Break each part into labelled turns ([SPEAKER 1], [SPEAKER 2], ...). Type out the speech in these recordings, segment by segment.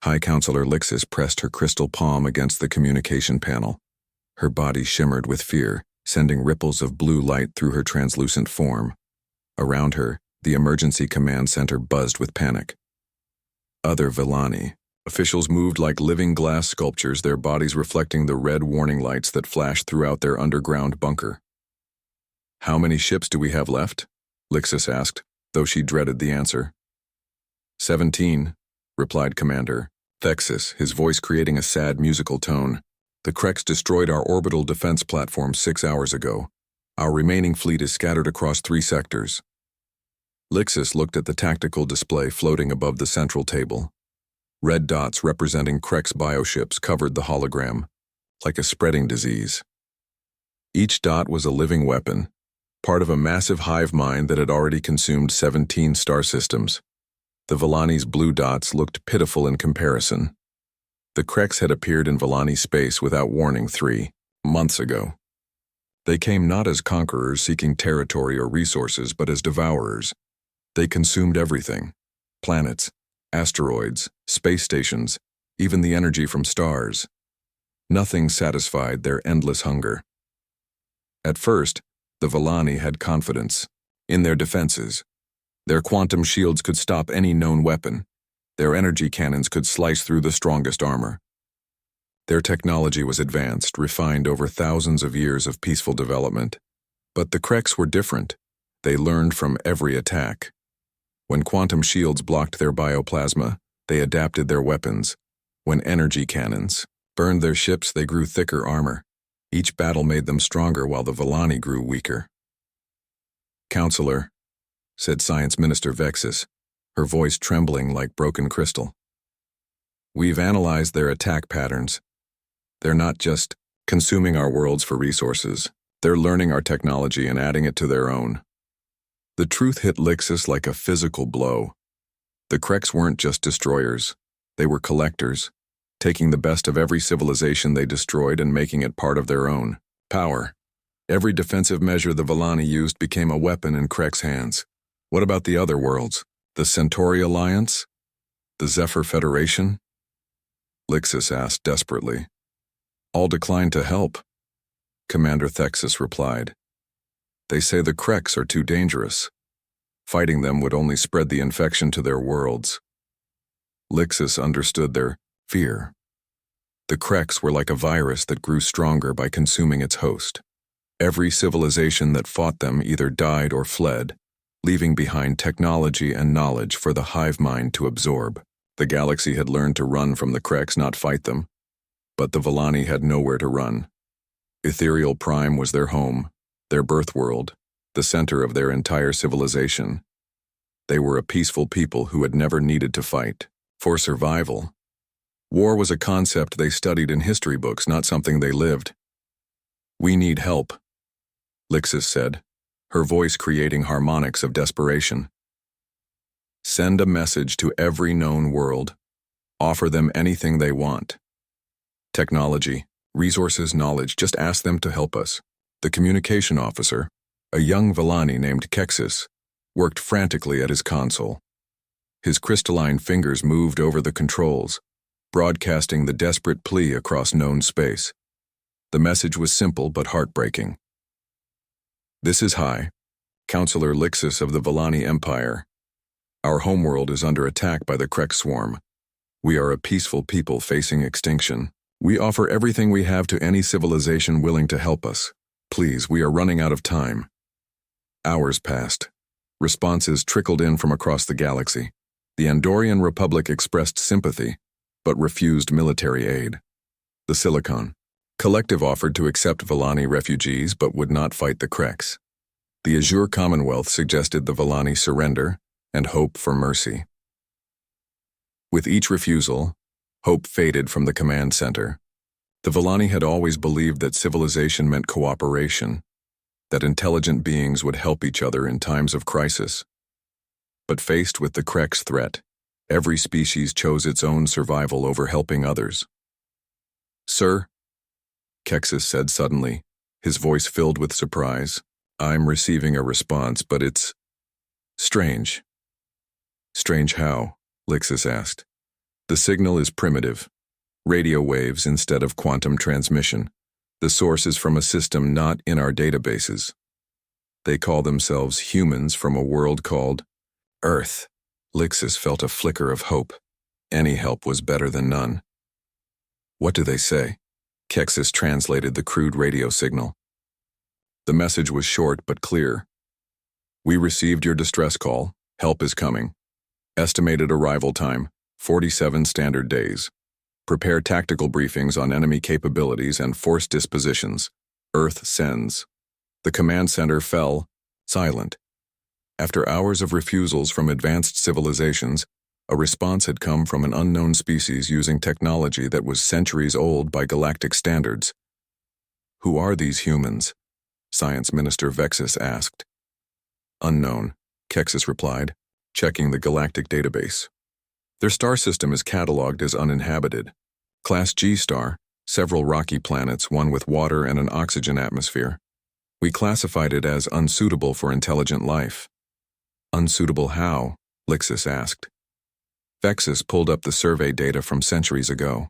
[SPEAKER 1] High Counselor Lixis pressed her crystal palm against the communication panel. Her body shimmered with fear, sending ripples of blue light through her translucent form. Around her, the emergency command center buzzed with panic. Other Villani. Officials moved like living glass sculptures, their bodies reflecting the red warning lights that flashed throughout their underground bunker. "How many ships do we have left?" Lixis asked, though she dreaded the answer. 17, replied Commander Thexis, his voice creating a sad musical tone. "The Krex destroyed our orbital defense platform 6 hours ago. Our remaining fleet is scattered across 3 sectors." Lixis looked at the tactical display floating above the central table. Red dots representing Krex bioships covered the hologram, like a spreading disease. Each dot was a living weapon, part of a massive hive mind that had already consumed 17 star systems. The Villani's blue dots looked pitiful in comparison. The Krex had appeared in Villani space without warning 3 months ago. They came not as conquerors seeking territory or resources, but as devourers. They consumed everything: planets, asteroids, space stations, even the energy from stars. Nothing satisfied their endless hunger. At first, the Villani had confidence in their defenses. Their quantum shields could stop any known weapon. Their energy cannons could slice through the strongest armor. Their technology was advanced, refined over thousands of years of peaceful development. But the Krex were different. They learned from every attack. When quantum shields blocked their bioplasma, they adapted their weapons. When energy cannons burned their ships, they grew thicker armor. Each battle made them stronger while the Villani grew weaker. "Counselor," said Science Minister Vexis, her voice trembling like broken crystal. "We've analyzed their attack patterns. They're not just consuming our worlds for resources. They're learning our technology and adding it to their own." The truth hit Lixis like a physical blow. The Krex weren't just destroyers. They were collectors, taking the best of every civilization they destroyed and making it part of their own power. Every defensive measure the Villani used became a weapon in Krex hands. What about the other worlds? The Centauri Alliance? The Zephyr Federation? Lixis asked desperately. "All declined to help," Commander Thexis replied. "They say the Krex are too dangerous. Fighting them would only spread the infection to their worlds." Lixis understood their fear. The Krex were like a virus that grew stronger by consuming its host. Every civilization that fought them either died or fled, leaving behind technology and knowledge for the hive mind to absorb. The galaxy had learned to run from the Krex, not fight them. But the Villani had nowhere to run. Ethereal Prime was their home, their birth world, the center of their entire civilization. They were a peaceful people who had never needed to fight for survival. War was a concept they studied in history books, not something they lived. "We need help," Lixis said, her voice creating harmonics of desperation. "Send a message to every known world. Offer them anything they want. Technology, resources, knowledge, just ask them to help us." The communication officer, a young Villani named Kexis, worked frantically at his console. His crystalline fingers moved over the controls, broadcasting the desperate plea across known space. The message was simple but heartbreaking. "This is High Counselor Lixis of the Villani Empire. Our homeworld is under attack by the Krex swarm. We are a peaceful people facing extinction. We offer everything we have to any civilization willing to help us. Please, we are running out of time." Hours passed. Responses trickled in from across the galaxy. The Andorian Republic expressed sympathy, but refused military aid. The Silicon Collective offered to accept Villani refugees but would not fight the Krex. The Azure Commonwealth suggested the Villani surrender and hope for mercy. With each refusal, hope faded from the command center. The Villani had always believed that civilization meant cooperation, that intelligent beings would help each other in times of crisis. But faced with the Krex threat, every species chose its own survival over helping others. "Sir," Kexis said suddenly, his voice filled with surprise, "I'm receiving a response, but it's strange." "Strange how?" Lixis asked. The signal is primitive, radio waves instead of quantum transmission. The source is from a system not in our databases. They call themselves humans from a world called Earth. Lixus felt a flicker of hope. Any help was better than none. What do they say? Kexis translated the crude radio signal. The message was short but clear. We received your distress call. Help is coming. Estimated arrival time, 47 standard days. Prepare tactical briefings on enemy capabilities and force dispositions. Earth sends. The command center fell silent. After hours of refusals from advanced civilizations, a response had come from an unknown species using technology that was centuries old by galactic standards. Who are these humans? Science Minister Vexus asked. Unknown, Kexis replied, checking the galactic database. Their star system is catalogued as uninhabited. Class G star, several rocky planets, one with water and an oxygen atmosphere. We classified it as unsuitable for intelligent life. Unsuitable how? Lixus asked. Vexus pulled up the survey data from centuries ago.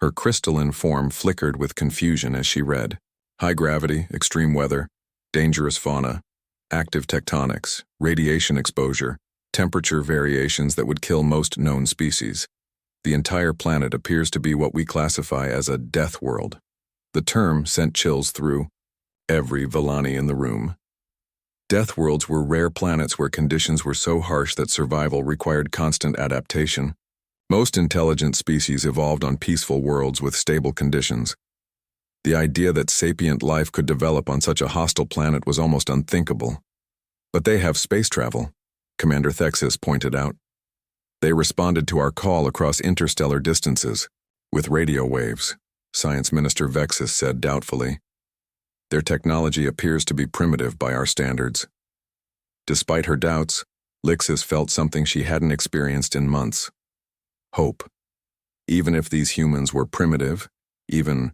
[SPEAKER 1] Her crystalline form flickered with confusion as she read. High gravity, extreme weather, dangerous fauna, active tectonics, radiation exposure, temperature variations that would kill most known species. The entire planet appears to be what we classify as a death world. The term sent chills through every Villani in the room. Death worlds were rare planets where conditions were so harsh that survival required constant adaptation. Most intelligent species evolved on peaceful worlds with stable conditions. The idea that sapient life could develop on such a hostile planet was almost unthinkable. But they have space travel, Commander Thexis pointed out. They responded to our call across interstellar distances, with radio waves, Science Minister Vexus said doubtfully. Their technology appears to be primitive by our standards. Despite her doubts, Lixus felt something she hadn't experienced in months. Hope. Even if these humans were primitive, even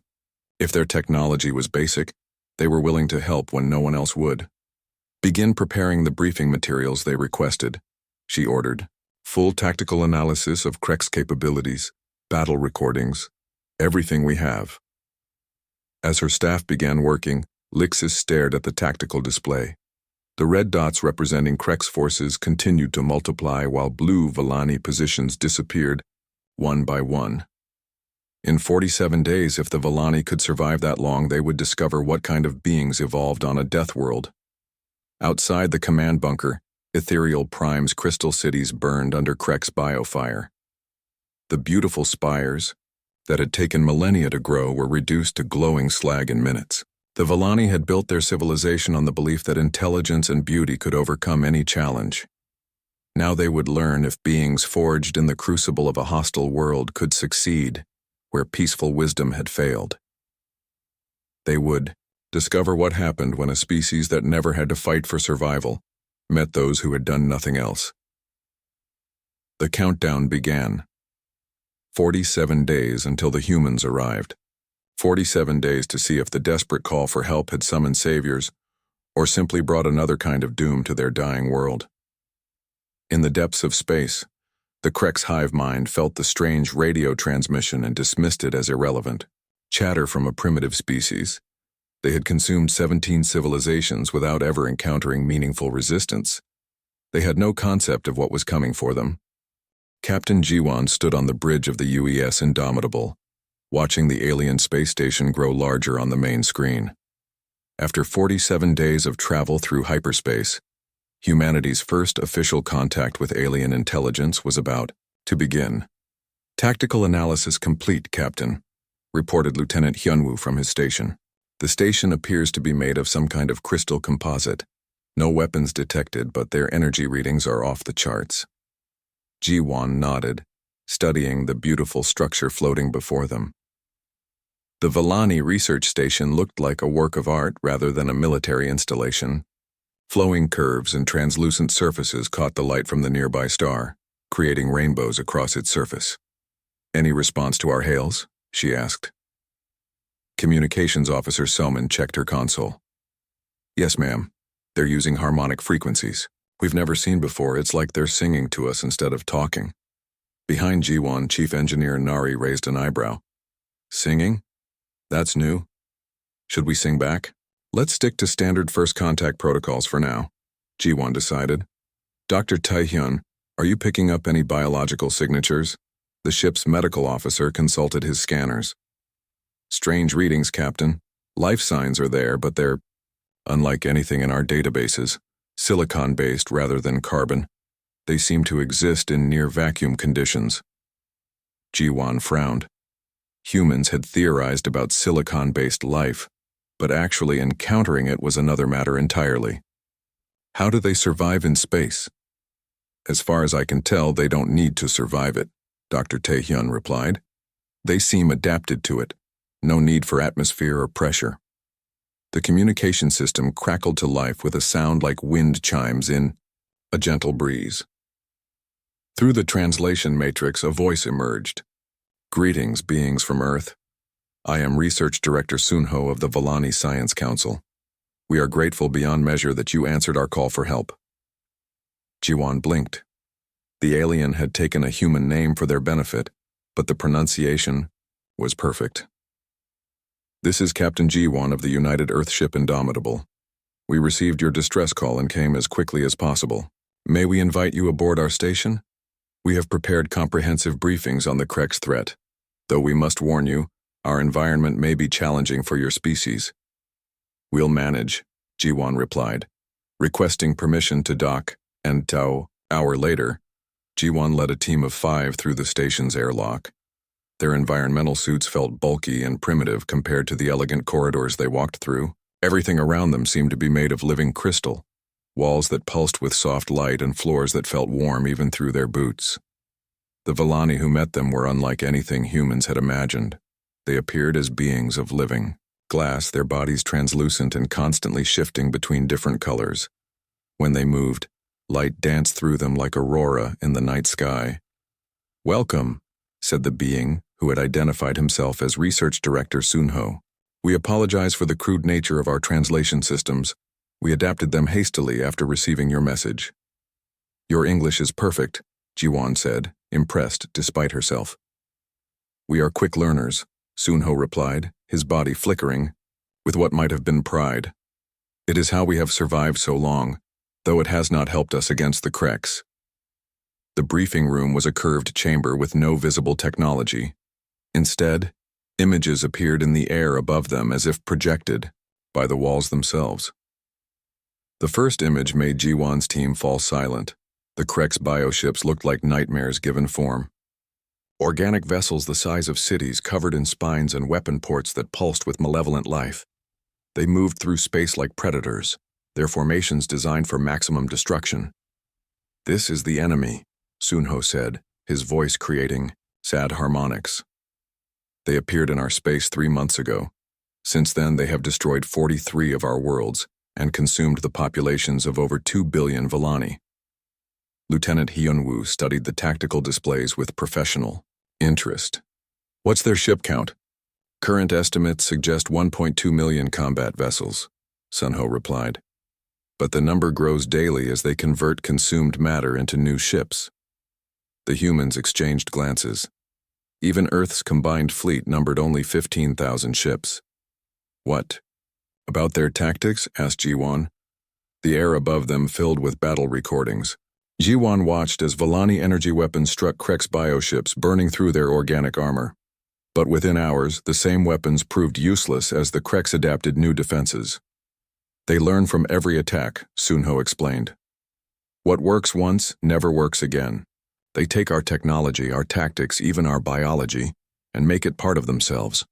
[SPEAKER 1] if their technology was basic, they were willing to help when no one else would. Begin preparing the briefing materials they requested, she ordered. Full tactical analysis of Krek's capabilities, battle recordings, everything we have. As her staff began working, Lixus stared at the tactical display. The red dots representing Krek's forces continued to multiply while blue Villani positions disappeared, one by one. In 47 days, if the Villani could survive that long, they would discover what kind of beings evolved on a death world. Outside the command bunker, Ethereal Prime's crystal cities burned under Krek's biofire. The beautiful spires, that had taken millennia to grow, were reduced to glowing slag in minutes. The Villani had built their civilization on the belief that intelligence and beauty could overcome any challenge. Now they would learn if beings forged in the crucible of a hostile world could succeed where peaceful wisdom had failed. They would discover what happened when a species that never had to fight for survival met those who had done nothing else. The countdown began. 47 days until the humans arrived. 47 days to see if the desperate call for help had summoned saviors or simply brought another kind of doom to their dying world. In the depths of space, the Krek's hive mind felt the strange radio transmission and dismissed it as irrelevant. Chatter from a primitive species. They had consumed 17 civilizations without ever encountering meaningful resistance. They had no concept of what was coming for them. Captain Jiwan stood on the bridge of the UES Indomitable, watching the alien space station grow larger on the main screen. After 47 days of travel through hyperspace, humanity's first official contact with alien intelligence was about to begin. Tactical analysis complete, Captain, reported Lieutenant Hyunwoo from his station. The station appears to be made of some kind of crystal composite. No weapons detected, but their energy readings are off the charts. Ji-won nodded, studying the beautiful structure floating before them. The Villani research station looked like a work of art rather than a military installation. Flowing curves and translucent surfaces caught the light from the nearby star, creating rainbows across its surface. Any response to our hails? She asked. Communications Officer Soman checked her console. Yes, ma'am. They're using harmonic frequencies. We've never seen before. It's like they're singing to us instead of talking. Behind Jiwon, Chief Engineer Nari raised an eyebrow. Singing? That's new. Should we sing back? Let's stick to standard first contact protocols for now, Jiwon decided. Dr. Taehyun, are you picking up any biological signatures? The ship's medical officer consulted his scanners. Strange readings, Captain. Life signs are there, but they're unlike anything in our databases, silicon-based rather than carbon. They seem to exist in near-vacuum conditions. Jiwon frowned. Humans had theorized about silicon-based life, but actually encountering it was another matter entirely. How do they survive in space? As far as I can tell, they don't need to survive it, Dr. Taehyun replied. They seem adapted to it. No need for atmosphere or pressure. The communication system crackled to life with a sound like wind chimes in a gentle breeze. Through the translation matrix, a voice emerged. Greetings, beings from Earth. I am Research Director Sunho of the Volani Science Council. We are grateful beyond measure that you answered our call for help. Jiwon blinked. The alien had taken a human name for their benefit, but the pronunciation was perfect. This is Captain Jiwon of the United Earthship Indomitable. We received your distress call and came as quickly as possible. May we invite you aboard our station? We have prepared comprehensive briefings on the Krek's threat. Though we must warn you, our environment may be challenging for your species. We'll manage, Jiwon replied, requesting permission to dock, and hour later, Jiwon led a team of 5 through the station's airlock. Their environmental suits felt bulky and primitive compared to the elegant corridors they walked through. Everything around them seemed to be made of living crystal, walls that pulsed with soft light and floors that felt warm even through their boots. The Volani who met them were unlike anything humans had imagined. They appeared as beings of living glass, their bodies translucent and constantly shifting between different colors. When they moved, light danced through them like aurora in the night sky. Welcome, said the being, who had identified himself as Research Director Sunho. We apologize for the crude nature of our translation systems. We adapted them hastily after receiving your message. Your English is perfect, Jiwon said, impressed despite herself. We are quick learners, Sunho replied, his body flickering with what might have been pride. It is how we have survived so long, though it has not helped us against the Kreks. The briefing room was a curved chamber with no visible technology. Instead, images appeared in the air above them as if projected by the walls themselves. The first image made Jiwon's team fall silent. The Krek's bioships looked like nightmares given form. Organic vessels the size of cities covered in spines and weapon ports that pulsed with malevolent life. They moved through space like predators, their formations designed for maximum destruction. This is the enemy, Sunho said, his voice creating sad harmonics. They appeared in our space 3 months ago. Since then, they have destroyed 43 of our worlds and consumed the populations of over 2 billion Volani. Lieutenant Hyunwoo studied the tactical displays with professional interest. What's their ship count? Current estimates suggest 1.2 million combat vessels, Sunho replied. But the number grows daily as they convert consumed matter into new ships. The humans exchanged glances. Even Earth's combined fleet numbered only 15,000 ships. What? About their tactics? Asked Jiwon. The air above them filled with battle recordings. Jiwon watched as Volani energy weapons struck Krek's bioships, burning through their organic armor. But within hours, the same weapons proved useless as the Kreks adapted new defenses. They learn from every attack, Sunho explained. What works once never works again. They take our technology, our tactics, even our biology, and make it part of themselves.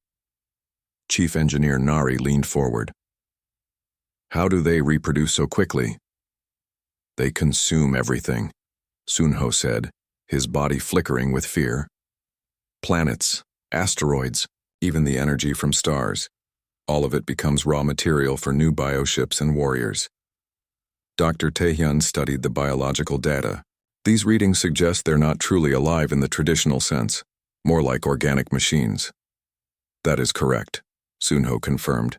[SPEAKER 1] Chief Engineer Nari leaned forward. How do they reproduce so quickly? They consume everything, Sunho said, his body flickering with fear. Planets, asteroids, even the energy from stars. All of it becomes raw material for new bioships and warriors. Dr. Taehyun studied the biological data. These readings suggest they're not truly alive in the traditional sense, more like organic machines. That is correct, Sunho confirmed.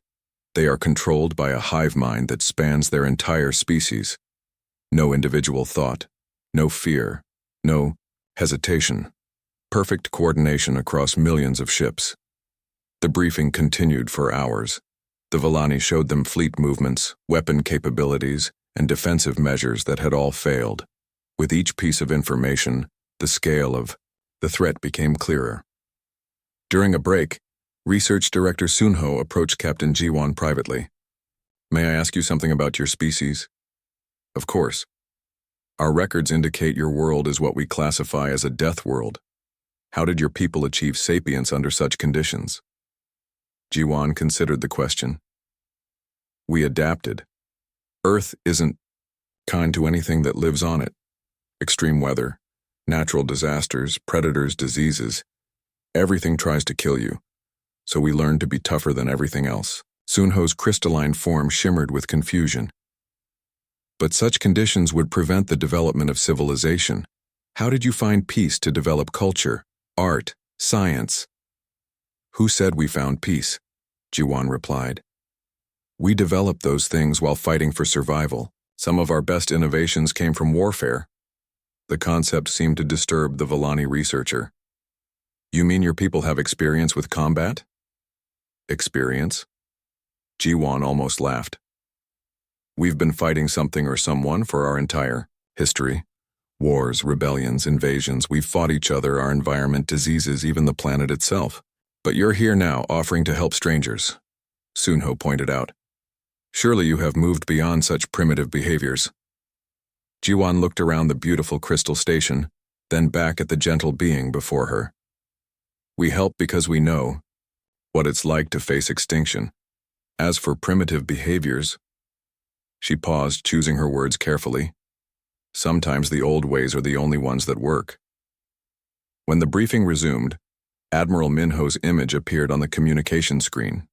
[SPEAKER 1] They are controlled by a hive mind that spans their entire species. No individual thought, no fear, no hesitation. perfect coordination across millions of ships. The briefing continued for hours. The Villani showed them fleet movements, weapon capabilities, and defensive measures that had all failed. With each piece of information, the scale of the threat became clearer. During a break, Research Director Sunho approached Captain Jiwon privately. "May I ask you something about your species?" "Of course. Our records indicate your world is what we classify as a death world. How did your people achieve sapience under such conditions?" Jiwon considered the question. "We adapted. Earth isn't kind to anything that lives on it. Extreme weather, natural disasters, predators, diseases. Everything tries to kill you. So we learned to be tougher than everything else." Sunho's crystalline form shimmered with confusion. "But such conditions would prevent the development of civilization. How did you find peace to develop culture, art, science?" "Who said we found peace?" Jiwon replied. "We developed those things while fighting for survival. Some of our best innovations came from warfare." The concept seemed to disturb the Villani researcher. "You mean your people have experience with combat?" "Experience?" Jiwon almost laughed. "We've been fighting something or someone for our entire history. Wars, rebellions, invasions, we've fought each other, our environment, diseases, even the planet itself. But you're here now, offering to help strangers," Sunho pointed out. "Surely you have moved beyond such primitive behaviors." Jiwon looked around the beautiful crystal station, then back at the gentle being before her. "We help because we know what it's like to face extinction. As for primitive behaviors," she paused, choosing her words carefully, "sometimes the old ways are the only ones that work." When the briefing resumed, Admiral Minho's image appeared on the communication screen.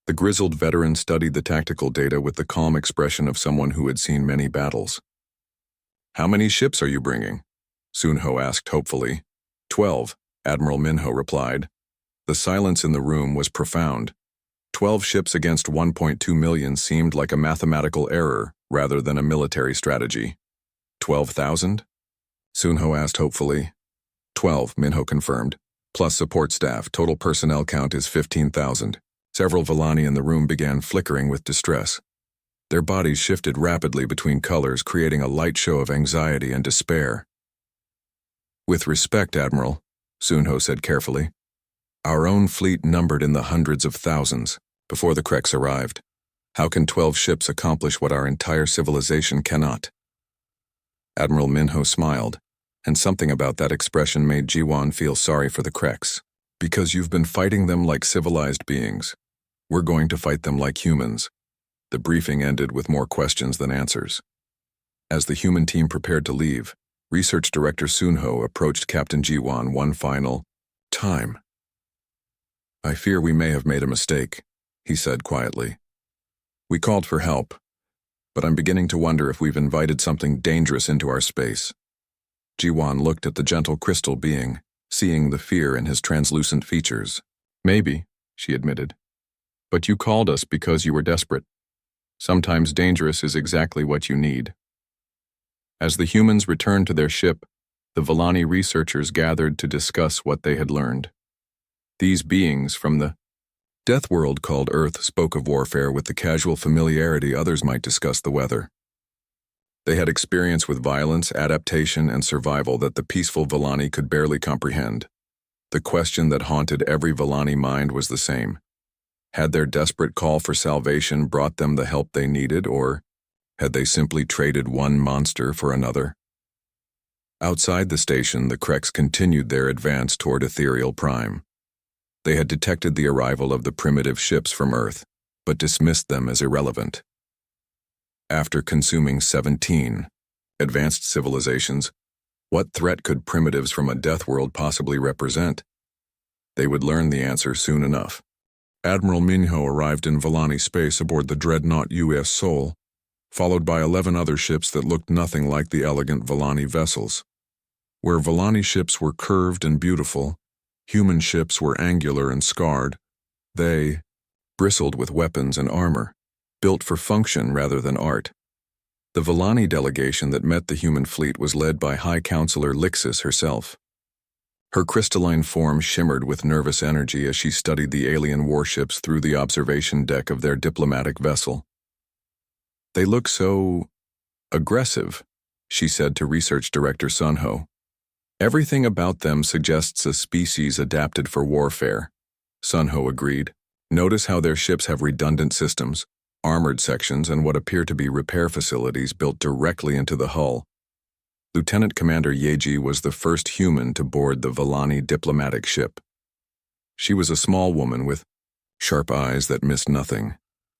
[SPEAKER 1] The grizzled veteran studied the tactical data with the calm expression of someone who had seen many battles. "How many ships are you bringing?" Sunho asked hopefully. 12, Admiral Minho replied. The silence in the room was profound. 12 ships against 1.2 million seemed like a mathematical error rather than a military strategy. 12,000? Sunho asked hopefully. 12, Minho confirmed. Plus support staff, total personnel count is 15,000. Several Villani in the room began flickering with distress. Their bodies shifted rapidly between colors, creating a light show of anxiety and despair. "With respect, Admiral," Sunho said carefully, "our own fleet numbered in the hundreds of thousands before the Kreks arrived. How can 12 ships accomplish what our entire civilization cannot?" Admiral Minho smiled, and something about that expression made Jiwon feel sorry for the Kreks. "Because you've been fighting them like civilized beings. We're going to fight them like humans." The briefing ended with more questions than answers. As the human team prepared to leave, Research Director Sunho approached Captain Jiwon one final time. "I fear we may have made a mistake," he said quietly. "We called for help, but I'm beginning to wonder if we've invited something dangerous into our space." Jiwon looked at the gentle crystal being, seeing the fear in his translucent features. "Maybe," she admitted. "But you called us because you were desperate. Sometimes dangerous is exactly what you need." As the humans returned to their ship, the Villani researchers gathered to discuss what they had learned. These beings from the death world called Earth spoke of warfare with the casual familiarity others might discuss the weather. They had experience with violence, adaptation, and survival that the peaceful Villani could barely comprehend. The question that haunted every Villani mind was the same. Had their desperate call for salvation brought them the help they needed, or had they simply traded one monster for another? Outside the station, the Kreks continued their advance toward Ethereal Prime. They had detected the arrival of the primitive ships from Earth, but dismissed them as irrelevant. After consuming 17 advanced civilizations, what threat could primitives from a death world possibly represent? They would learn the answer soon enough. Admiral Minho arrived in Villani space aboard the dreadnought US Sol, followed by 11 other ships that looked nothing like the elegant Villani vessels. Where Villani ships were curved and beautiful, human ships were angular and scarred. They bristled with weapons and armor, built for function rather than art. The Villani delegation that met the human fleet was led by High Counselor Lixis herself. Her crystalline form shimmered with nervous energy as she studied the alien warships through the observation deck of their diplomatic vessel. "They look so aggressive," she said to research director Sunho. "Everything about them suggests a species adapted for warfare." Sunho agreed. "Notice how their ships have redundant systems, armored sections, and what appear to be repair facilities built directly into the hull." Lieutenant Commander Yeji was the first human to board the Vallani diplomatic ship. She was a small woman with sharp eyes that missed nothing,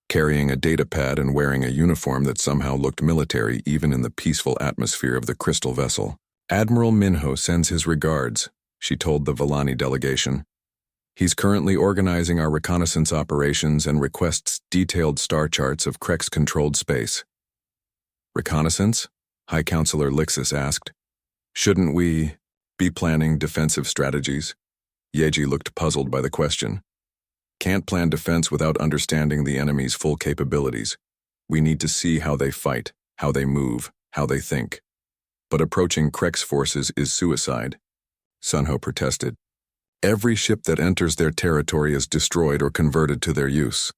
[SPEAKER 1] carrying a datapad and wearing a uniform that somehow looked military even in the peaceful atmosphere of the crystal vessel. "Admiral Minho sends his regards," she told the Vallani delegation. "He's currently organizing our reconnaissance operations and requests detailed star charts of Krex-controlled space." "Reconnaissance?" High Counselor Lixus asked. "Shouldn't we be planning defensive strategies?" Yeji looked puzzled by the question. "Can't plan defense without understanding the enemy's full capabilities. We need to see how they fight, how they move, how they think. But approaching Krex forces is suicide," Sunho protested. "Every ship that enters their territory is destroyed or converted to their use."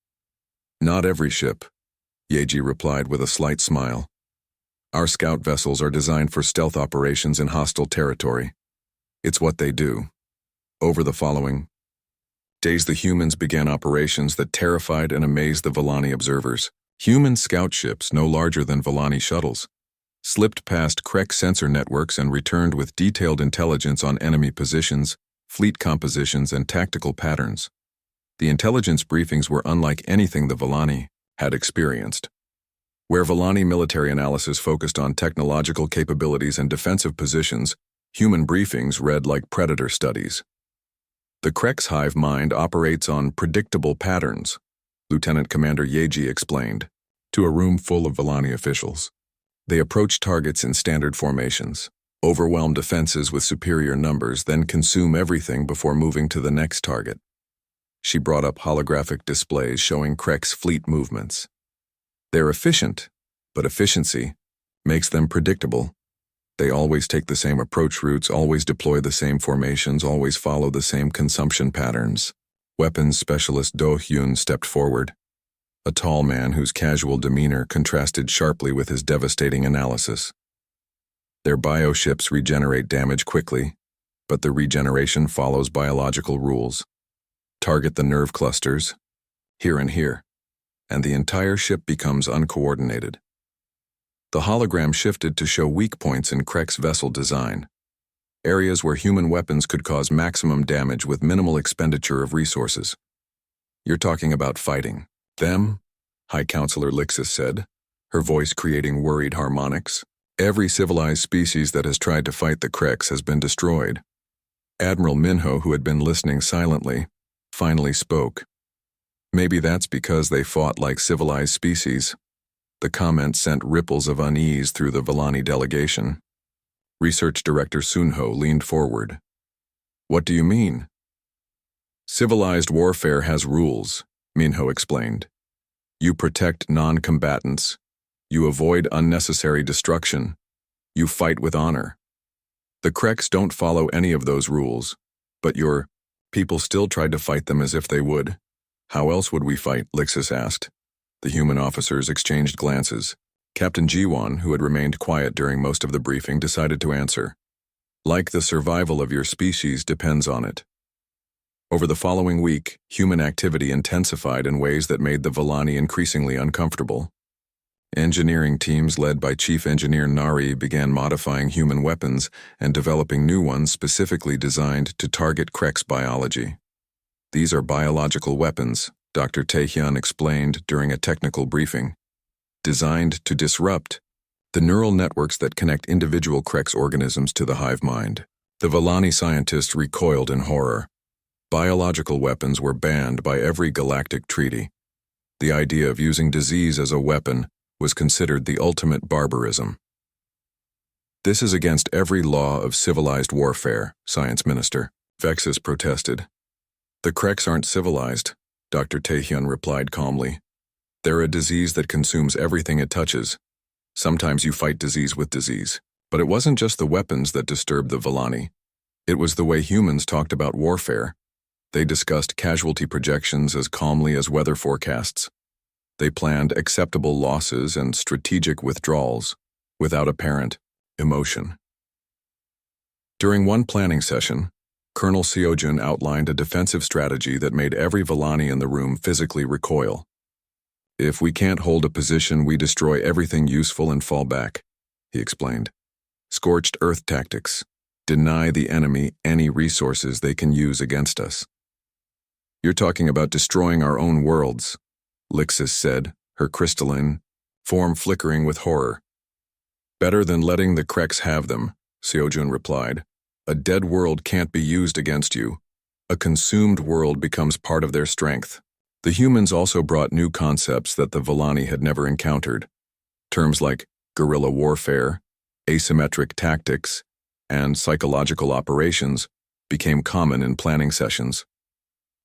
[SPEAKER 1] "Not every ship," Yeji replied with a slight smile. "Our scout vessels are designed for stealth operations in hostile territory. It's what they do." Over the following days, the humans began operations that terrified and amazed the Vallani observers. Human scout ships, no larger than Vallani shuttles, slipped past Krex sensor networks and returned with detailed intelligence on enemy positions, fleet compositions, and tactical patterns. The intelligence briefings were unlike anything the Vallani had experienced. Where Vallani military analysis focused on technological capabilities and defensive positions, human briefings read like predator studies. "The Krex hive mind operates on predictable patterns," Lieutenant Commander Yeji explained, to a room full of Vallani officials. "They approach targets in standard formations, overwhelm defenses with superior numbers, then consume everything before moving to the next target." She brought up holographic displays showing Krex fleet movements. "They're efficient, but efficiency makes them predictable. They always take the same approach routes, always deploy the same formations, always follow the same consumption patterns." Weapons specialist Do Hyun stepped forward, a tall man whose casual demeanor contrasted sharply with his devastating analysis. "Their bioships regenerate damage quickly, but the regeneration follows biological rules. Target the nerve clusters, here and here, and the entire ship becomes uncoordinated." The hologram shifted to show weak points in Krex vessel design, areas where human weapons could cause maximum damage with minimal expenditure of resources. "You're talking about fighting them?" High Counselor Lixus said, her voice creating worried harmonics. "Every civilized species that has tried to fight the Krex has been destroyed." Admiral Minho, who had been listening silently, finally spoke. "Maybe that's because they fought like civilized species." The comment sent ripples of unease through the Vallani delegation. Research Director Sunho leaned forward. "What do you mean?" "Civilized warfare has rules," Minho explained. "You protect non-combatants. You avoid unnecessary destruction. You fight with honor. The Krex don't follow any of those rules, but your people still tried to fight them as if they would." "How else would we fight?" Lixus asked. The human officers exchanged glances. Captain Jiwon, who had remained quiet during most of the briefing, decided to answer. "Like the survival of your species depends on it." Over the following week, human activity intensified in ways that made the Vallani increasingly uncomfortable. Engineering teams led by Chief Engineer Nari began modifying human weapons and developing new ones specifically designed to target Krex biology. "These are biological weapons," Dr. Taehyun explained during a technical briefing, "designed to disrupt the neural networks that connect individual Krex organisms to the hive mind." The Vallani scientists recoiled in horror. Biological weapons were banned by every galactic treaty. The idea of using disease as a weapon was considered the ultimate barbarism. "This is against every law of civilized warfare," Science Minister Vexus protested. "The Krex aren't civilized," Dr. Taehyun replied calmly. "They're a disease that consumes everything it touches. Sometimes you fight disease with disease. But it wasn't just the weapons that disturbed the Vallani. It was the way humans talked about warfare. They discussed casualty projections as calmly as weather forecasts. They planned acceptable losses and strategic withdrawals without apparent emotion. During one planning session, Colonel Seojun outlined a defensive strategy that made every Villani in the room physically recoil. "If we can't hold a position, we destroy everything useful and fall back," he explained. "Scorched earth tactics. Deny the enemy any resources they can use against us." "You're talking about destroying our own worlds," Lixis said, her crystalline form flickering with horror. "Better than letting the Kreks have them," Seojun replied. "A dead world can't be used against you. A consumed world becomes part of their strength." The humans also brought new concepts that the Villani had never encountered. Terms like guerrilla warfare, asymmetric tactics, and psychological operations became common in planning sessions.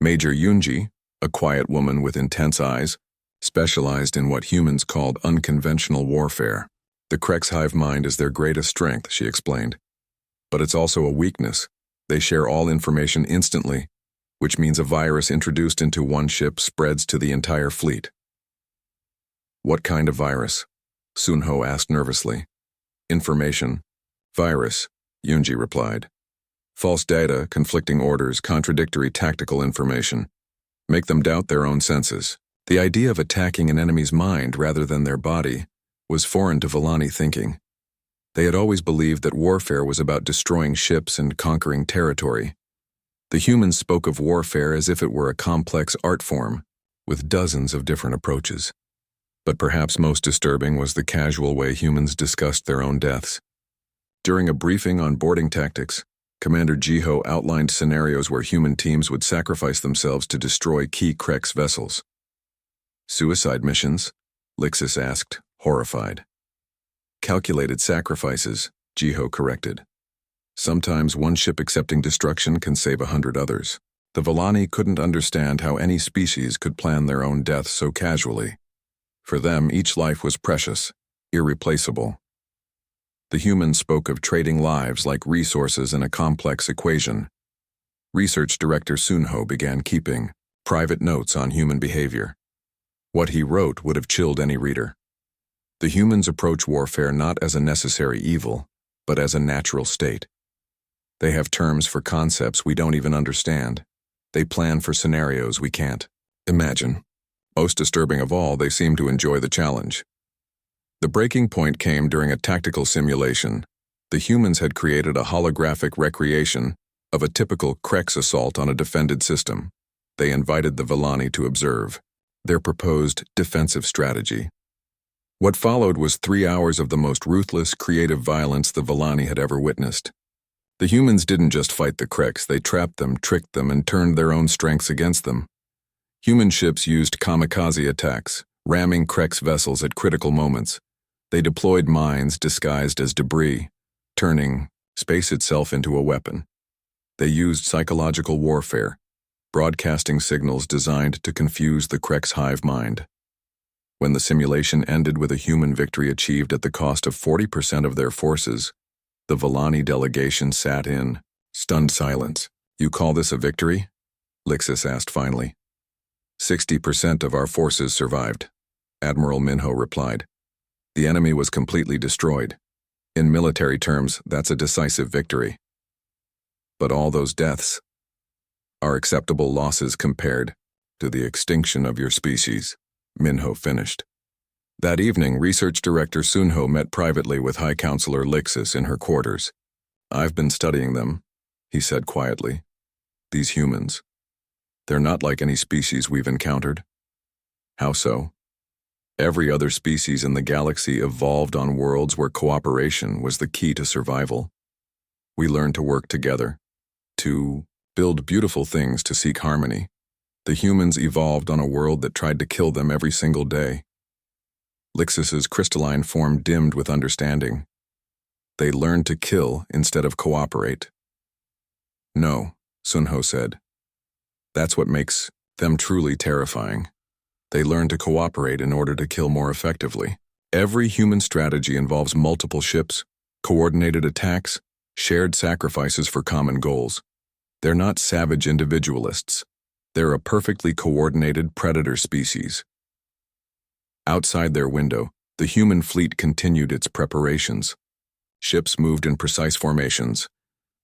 [SPEAKER 1] Major Yunji, a quiet woman with intense eyes, specialized in what humans called unconventional warfare. "The Kreks hive mind is their greatest strength," she explained. "But it's also a weakness. They share all information instantly, which means a virus introduced into one ship spreads to the entire fleet." "What kind of virus?" Sunho asked nervously. "Information. Virus," Yunji replied. "False data, conflicting orders, contradictory tactical information. Make them doubt their own senses." The idea of attacking an enemy's mind rather than their body was foreign to Villani thinking. They had always believed that warfare was about destroying ships and conquering territory. The humans spoke of warfare as if it were a complex art form, with dozens of different approaches. But perhaps most disturbing was the casual way humans discussed their own deaths. During a briefing on boarding tactics, Commander Jiho outlined scenarios where human teams would sacrifice themselves to destroy key Kreks vessels. "Suicide missions?" Lixis asked, horrified. "Calculated sacrifices," Jiho corrected. "Sometimes one ship accepting destruction can save 100 others." The Villani couldn't understand how any species could plan their own death so casually. For them, each life was precious, irreplaceable. The humans spoke of trading lives like resources in a complex equation. Research Director Sunho began keeping private notes on human behavior. What he wrote would have chilled any reader. The humans approach warfare not as a necessary evil, but as a natural state. They have terms for concepts we don't even understand. They plan for scenarios we can't imagine. Most disturbing of all, they seem to enjoy the challenge. The breaking point came during a tactical simulation. The humans had created a holographic recreation of a typical Kreks assault on a defended system. They invited the Villani to observe their proposed defensive strategy. What followed was 3 hours of the most ruthless, creative violence the Villani had ever witnessed. The humans didn't just fight the Kreks, they trapped them, tricked them, and turned their own strengths against them. Human ships used kamikaze attacks, ramming Kreks vessels at critical moments. They deployed mines disguised as debris, turning space itself into a weapon. They used psychological warfare, broadcasting signals designed to confuse the Kreks hive mind. When the simulation ended with a human victory achieved at the cost of 40% of their forces, the Villani delegation sat in stunned silence. "You call this a victory?" Lixis asked finally. 60% of our forces survived," Admiral Minho replied. "The enemy was completely destroyed. In military terms, that's a decisive victory. But all those deaths are acceptable losses compared to the extinction of your species," Minho finished. That evening, Research Director Sunho met privately with High Counselor Lixis in her quarters. "I've been studying them," he said quietly. "These humans. They're not like any species we've encountered." "How so?" "Every other species in the galaxy evolved on worlds where cooperation was the key to survival. We learned to work together, to build beautiful things, to seek harmony. The humans evolved on a world that tried to kill them every single day." Lixis's crystalline form dimmed with understanding. "They learned to kill instead of cooperate." "No," Sunho said. "That's what makes them truly terrifying. They learn to cooperate in order to kill more effectively. Every human strategy involves multiple ships, coordinated attacks, shared sacrifices for common goals. They're not savage individualists. They're a perfectly coordinated predator species. Outside their window, the human fleet continued its preparations. Ships moved in precise formations.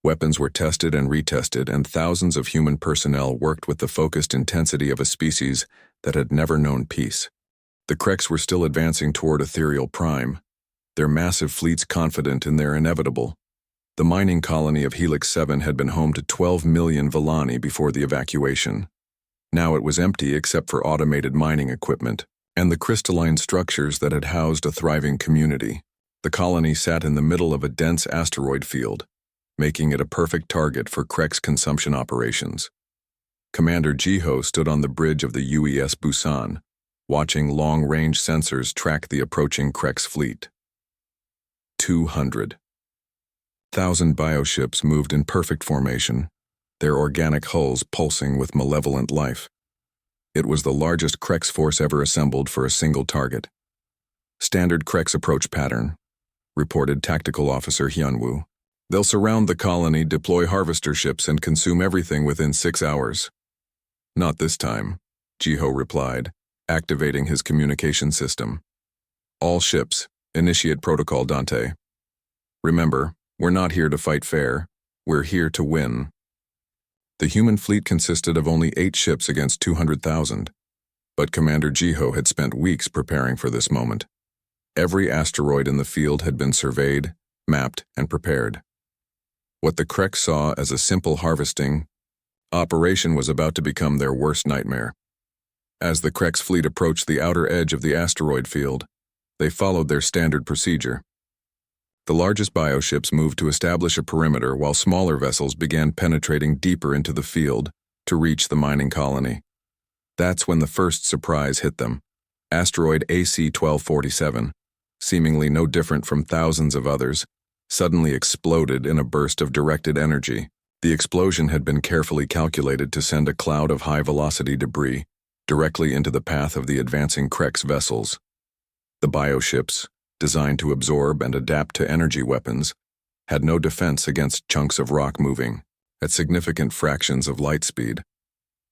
[SPEAKER 1] Weapons were tested and retested, and thousands of human personnel worked with the focused intensity of a species that had never known peace. The Kreks were still advancing toward Ethereal Prime, their massive fleets confident in their inevitable. The mining colony of Helix 7 had been home to 12 million Villani before the evacuation. Now it was empty except for automated mining equipment and the crystalline structures that had housed a thriving community. The colony sat in the middle of a dense asteroid field, making it a perfect target for Kreks consumption operations. Commander Jiho stood on the bridge of the UES Busan, watching long-range sensors track the approaching Kreks fleet. 200,000 bioships moved in perfect formation, their organic hulls pulsing with malevolent life. It was the largest Kreks force ever assembled for a single target. Standard Kreks approach pattern, reported Tactical Officer Hyunwoo. They'll surround the colony, deploy harvester ships, and consume everything within 6 hours. Not this time, Jiho replied, activating his communication system. All ships, initiate protocol, Dante. Remember, we're not here to fight fair, we're here to win. The human fleet consisted of only 8 ships against 200,000, but Commander Jiho had spent weeks preparing for this moment. Every asteroid in the field had been surveyed, mapped, and prepared. What the Kreks saw as a simple harvesting operation was about to become their worst nightmare. As the Kreks fleet approached the outer edge of the asteroid field, they followed their standard procedure. The largest bioships moved to establish a perimeter while smaller vessels began penetrating deeper into the field to reach the mining colony. That's when the first surprise hit them. Asteroid AC-1247, seemingly no different from thousands of others, suddenly exploded in a burst of directed energy. The explosion had been carefully calculated to send a cloud of high-velocity debris directly into the path of the advancing Kreks vessels. The bioships, designed to absorb and adapt to energy weapons, had no defense against chunks of rock moving at significant fractions of light speed.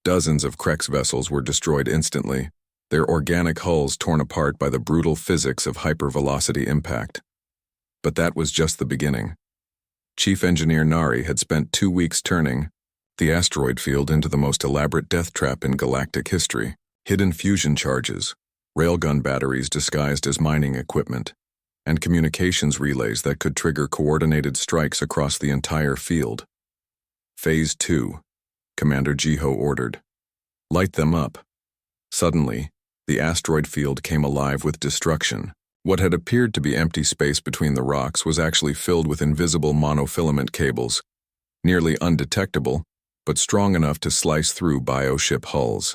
[SPEAKER 1] Dozens of Kreks vessels were destroyed instantly, their organic hulls torn apart by the brutal physics of hypervelocity impact. But that was just the beginning. Chief Engineer Nari had spent 2 weeks turning the asteroid field into the most elaborate death trap in galactic history. Hidden fusion charges, railgun batteries disguised as mining equipment, and communications relays that could trigger coordinated strikes across the entire field. Phase 2, Commander Jiho ordered. Light them up. Suddenly, the asteroid field came alive with destruction. What had appeared to be empty space between the rocks was actually filled with invisible monofilament cables, nearly undetectable, but strong enough to slice through bioship hulls.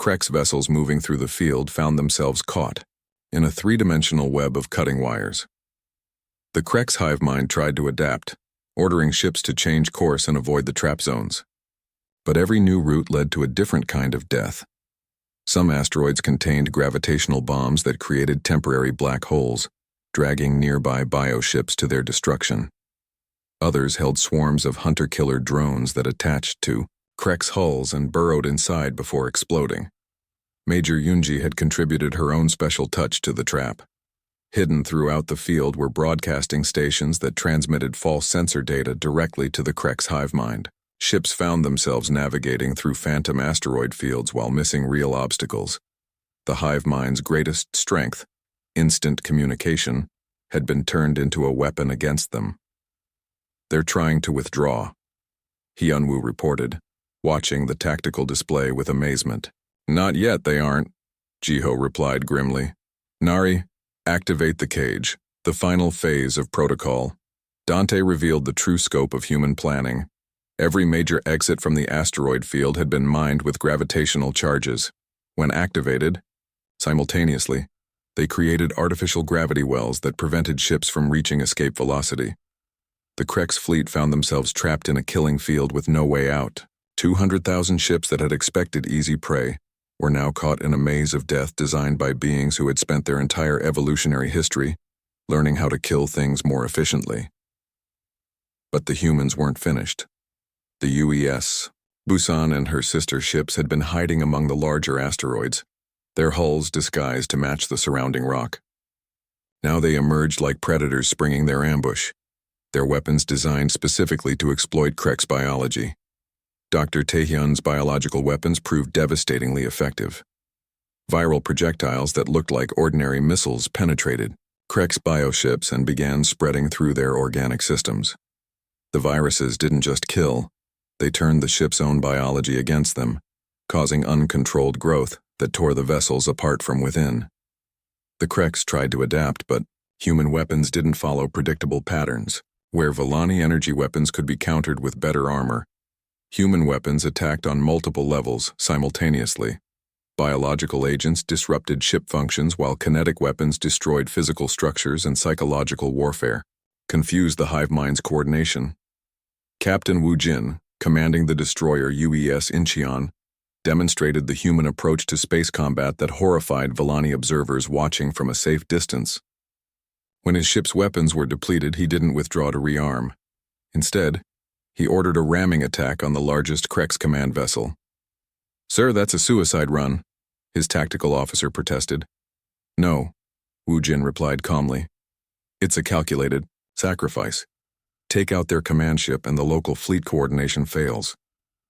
[SPEAKER 1] Kreks vessels moving through the field found themselves caught in a 3-dimensional web of cutting wires. The Kreks hive mind tried to adapt, ordering ships to change course and avoid the trap zones. But every new route led to a different kind of death. Some asteroids contained gravitational bombs that created temporary black holes, dragging nearby bioships to their destruction. Others held swarms of hunter-killer drones that attached to Kreks hulls and burrowed inside before exploding. Major Yunji had contributed her own special touch to the trap. Hidden throughout the field were broadcasting stations that transmitted false sensor data directly to the Kreks hive mind. Ships found themselves navigating through phantom asteroid fields while missing real obstacles. The hive mind's greatest strength, instant communication, had been turned into a weapon against them. They're trying to withdraw, Hyunwoo reported, watching the tactical display with amazement. Not yet, they aren't, Jiho replied grimly. Nari, activate the cage, the final phase of protocol. Dante revealed the true scope of human planning. Every major exit from the asteroid field had been mined with gravitational charges. When activated, simultaneously, they created artificial gravity wells that prevented ships from reaching escape velocity. The Kreks fleet found themselves trapped in a killing field with no way out. 200,000 ships that had expected easy prey were now caught in a maze of death designed by beings who had spent their entire evolutionary history learning how to kill things more efficiently. But the humans weren't finished. The UES, Busan and her sister ships had been hiding among the larger asteroids, their hulls disguised to match the surrounding rock. Now they emerged like predators springing their ambush, their weapons designed specifically to exploit Krek's biology. Dr. Taehyun's biological weapons proved devastatingly effective. Viral projectiles that looked like ordinary missiles penetrated Krek's bioships and began spreading through their organic systems. The viruses didn't just kill, they turned the ship's own biology against them, causing uncontrolled growth that tore the vessels apart from within. The Kreks tried to adapt, but human weapons didn't follow predictable patterns. Where Volani energy weapons could be countered with better armor, human weapons attacked on multiple levels simultaneously. Biological agents disrupted ship functions while kinetic weapons destroyed physical structures and psychological warfare confused the hive mind's coordination. Captain Wu Jin, commanding the destroyer UES Incheon, demonstrated the human approach to space combat that horrified Volani observers watching from a safe distance. When his ship's weapons were depleted, he didn't withdraw to rearm. Instead, he ordered a ramming attack on the largest Kreks command vessel. "Sir, that's a suicide run," his tactical officer protested. "No," Wu Jin replied calmly. "It's a calculated sacrifice. Take out their command ship and the local fleet coordination fails."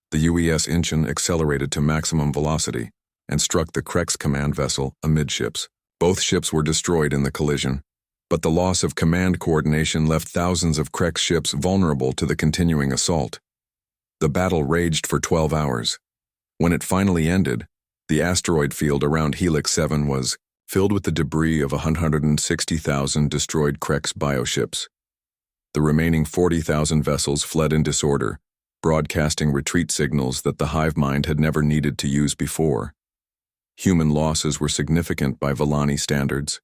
[SPEAKER 1] The UES Incheon accelerated to maximum velocity and struck the Kreks command vessel amidships. Both ships were destroyed in the collision, but the loss of command coordination left thousands of Kreks ships vulnerable to the continuing assault. The battle raged for 12 hours. When it finally ended, the asteroid field around Helix 7 was filled with the debris of 160,000 destroyed Kreks bioships. The remaining 40,000 vessels fled in disorder, broadcasting retreat signals that the hive mind had never needed to use before. Human losses were significant by Volani standards.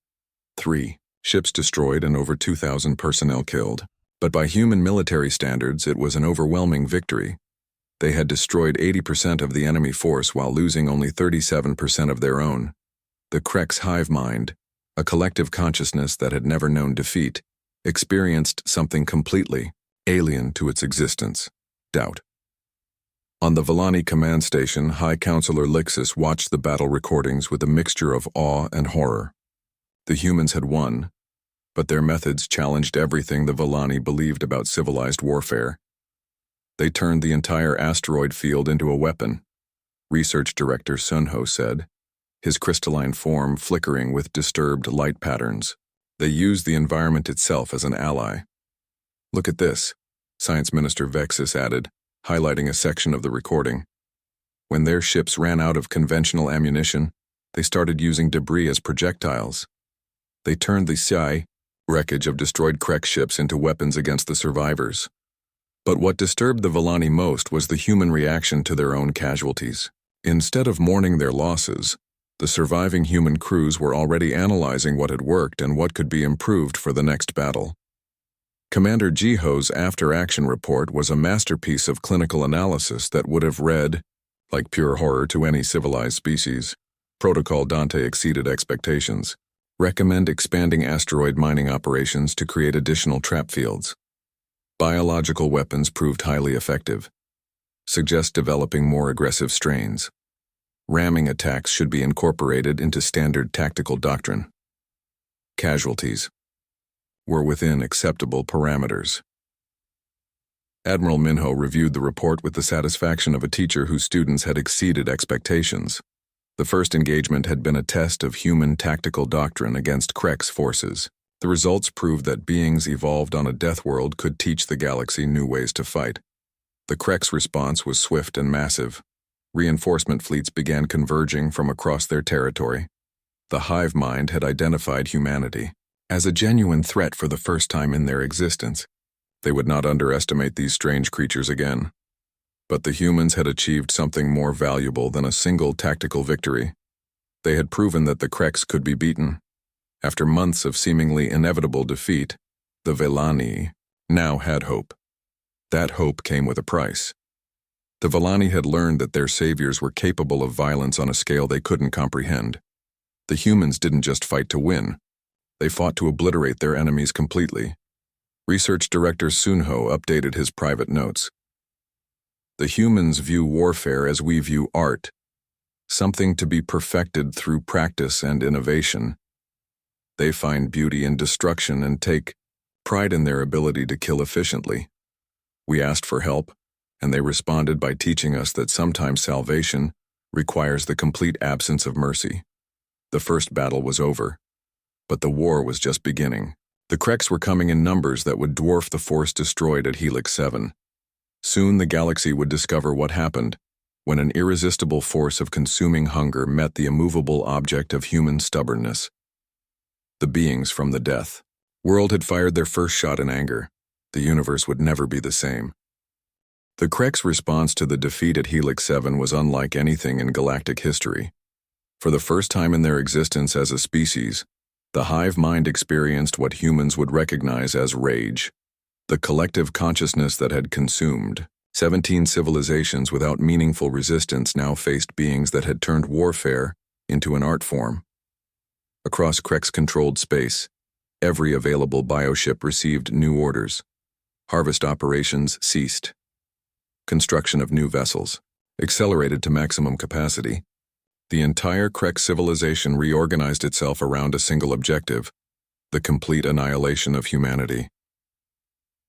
[SPEAKER 1] 3 ships destroyed and over 2,000 personnel killed. But by human military standards, it was an overwhelming victory. They had destroyed 80% of the enemy force while losing only 37% of their own. The Kreks hive mind, a collective consciousness that had never known defeat, experienced something completely alien to its existence: doubt. On the Volani command station, High Counselor Lixus watched the battle recordings with a mixture of awe and horror. The humans had won, but their methods challenged everything the Volani believed about civilized warfare. They turned the entire asteroid field into a weapon, Research Director Sunho said, his crystalline form flickering with disturbed light patterns. They used the environment itself as an ally. "Look at this," Science Minister Vexus added, highlighting a section of the recording. When their ships ran out of conventional ammunition, they started using debris as projectiles. They turned the wreckage of destroyed Krek ships into weapons against the survivors. But what disturbed the Volani most was the human reaction to their own casualties. Instead of mourning their losses, the surviving human crews were already analyzing what had worked and what could be improved for the next battle. Commander Jiho's after-action report was a masterpiece of clinical analysis that would have read, like pure horror to any civilized species. Protocol Dante exceeded expectations. Recommend expanding asteroid mining operations to create additional trap fields. Biological weapons proved highly effective. Suggest developing more aggressive strains. Ramming attacks should be incorporated into standard tactical doctrine. Casualties were within acceptable parameters. Admiral Minho reviewed the report with the satisfaction of a teacher whose students had exceeded expectations. The first engagement had been a test of human tactical doctrine against Krek's forces. The results proved that beings evolved on a deathworld could teach the galaxy new ways to fight. The Krek's response was swift and massive. Reinforcement fleets began converging from across their territory. The hive mind had identified humanity as a genuine threat for the first time in their existence. They would not underestimate these strange creatures again. But the humans had achieved something more valuable than a single tactical victory. They had proven that the Kreks could be beaten. After months of seemingly inevitable defeat, the Volani now had hope. That hope came with a price. The Volani had learned that their saviors were capable of violence on a scale they couldn't comprehend. The humans didn't just fight to win. They fought to obliterate their enemies completely. Research Director Sunho updated his private notes. The humans view warfare as we view art, something to be perfected through practice and innovation. They find beauty in destruction and take pride in their ability to kill efficiently. We asked for help, and they responded by teaching us that sometimes salvation requires the complete absence of mercy. The first battle was over, but the war was just beginning. The Kreks were coming in numbers that would dwarf the force destroyed at Helix 7. Soon the galaxy would discover what happened when an irresistible force of consuming hunger met the immovable object of human stubbornness. The beings from the death world had fired their first shot in anger. The universe would never be the same. The Kreks' response to the defeat at Helix 7 was unlike anything in galactic history. For the first time in their existence as a species, the hive mind experienced what humans would recognize as rage. The collective consciousness that had consumed 17 civilizations without meaningful resistance now faced beings that had turned warfare into an art form. Across Kreks-controlled space, every available bioship received new orders. Harvest operations ceased. Construction of new vessels accelerated to maximum capacity. The entire Krek civilization reorganized itself around a single objective: the complete annihilation of humanity.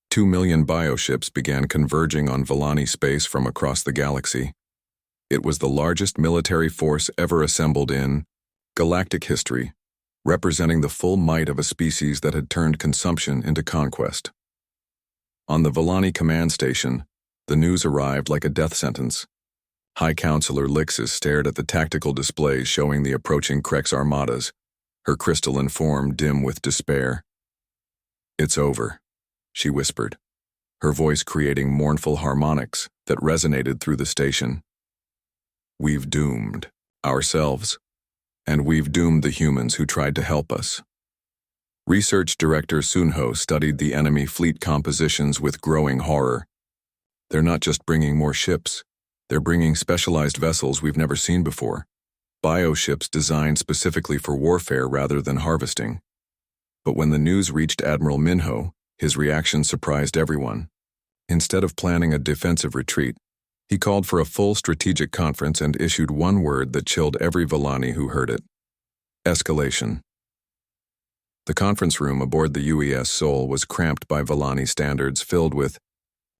[SPEAKER 1] 2 million bioships began converging on Vellani space from across the galaxy. It was the largest military force ever assembled in galactic history, representing the full might of a species that had turned consumption into conquest. On the Vellani command station, the news arrived like a death sentence. High Counselor Lixis stared at the tactical displays showing the approaching Kreks armadas, her crystalline form dim with despair. "It's over," she whispered, her voice creating mournful harmonics that resonated through the station. "We've doomed ourselves, and we've doomed the humans who tried to help us." Research Director Sunho studied the enemy fleet compositions with growing horror. They're not just bringing more ships, they're bringing specialized vessels we've never seen before. Bioships designed specifically for warfare rather than harvesting. But when the news reached Admiral Minho, his reaction surprised everyone. Instead of planning a defensive retreat, he called for a full strategic conference and issued one word that chilled every Vellani who heard it: escalation. The conference room aboard the UES Sol was cramped by Vellani standards, filled with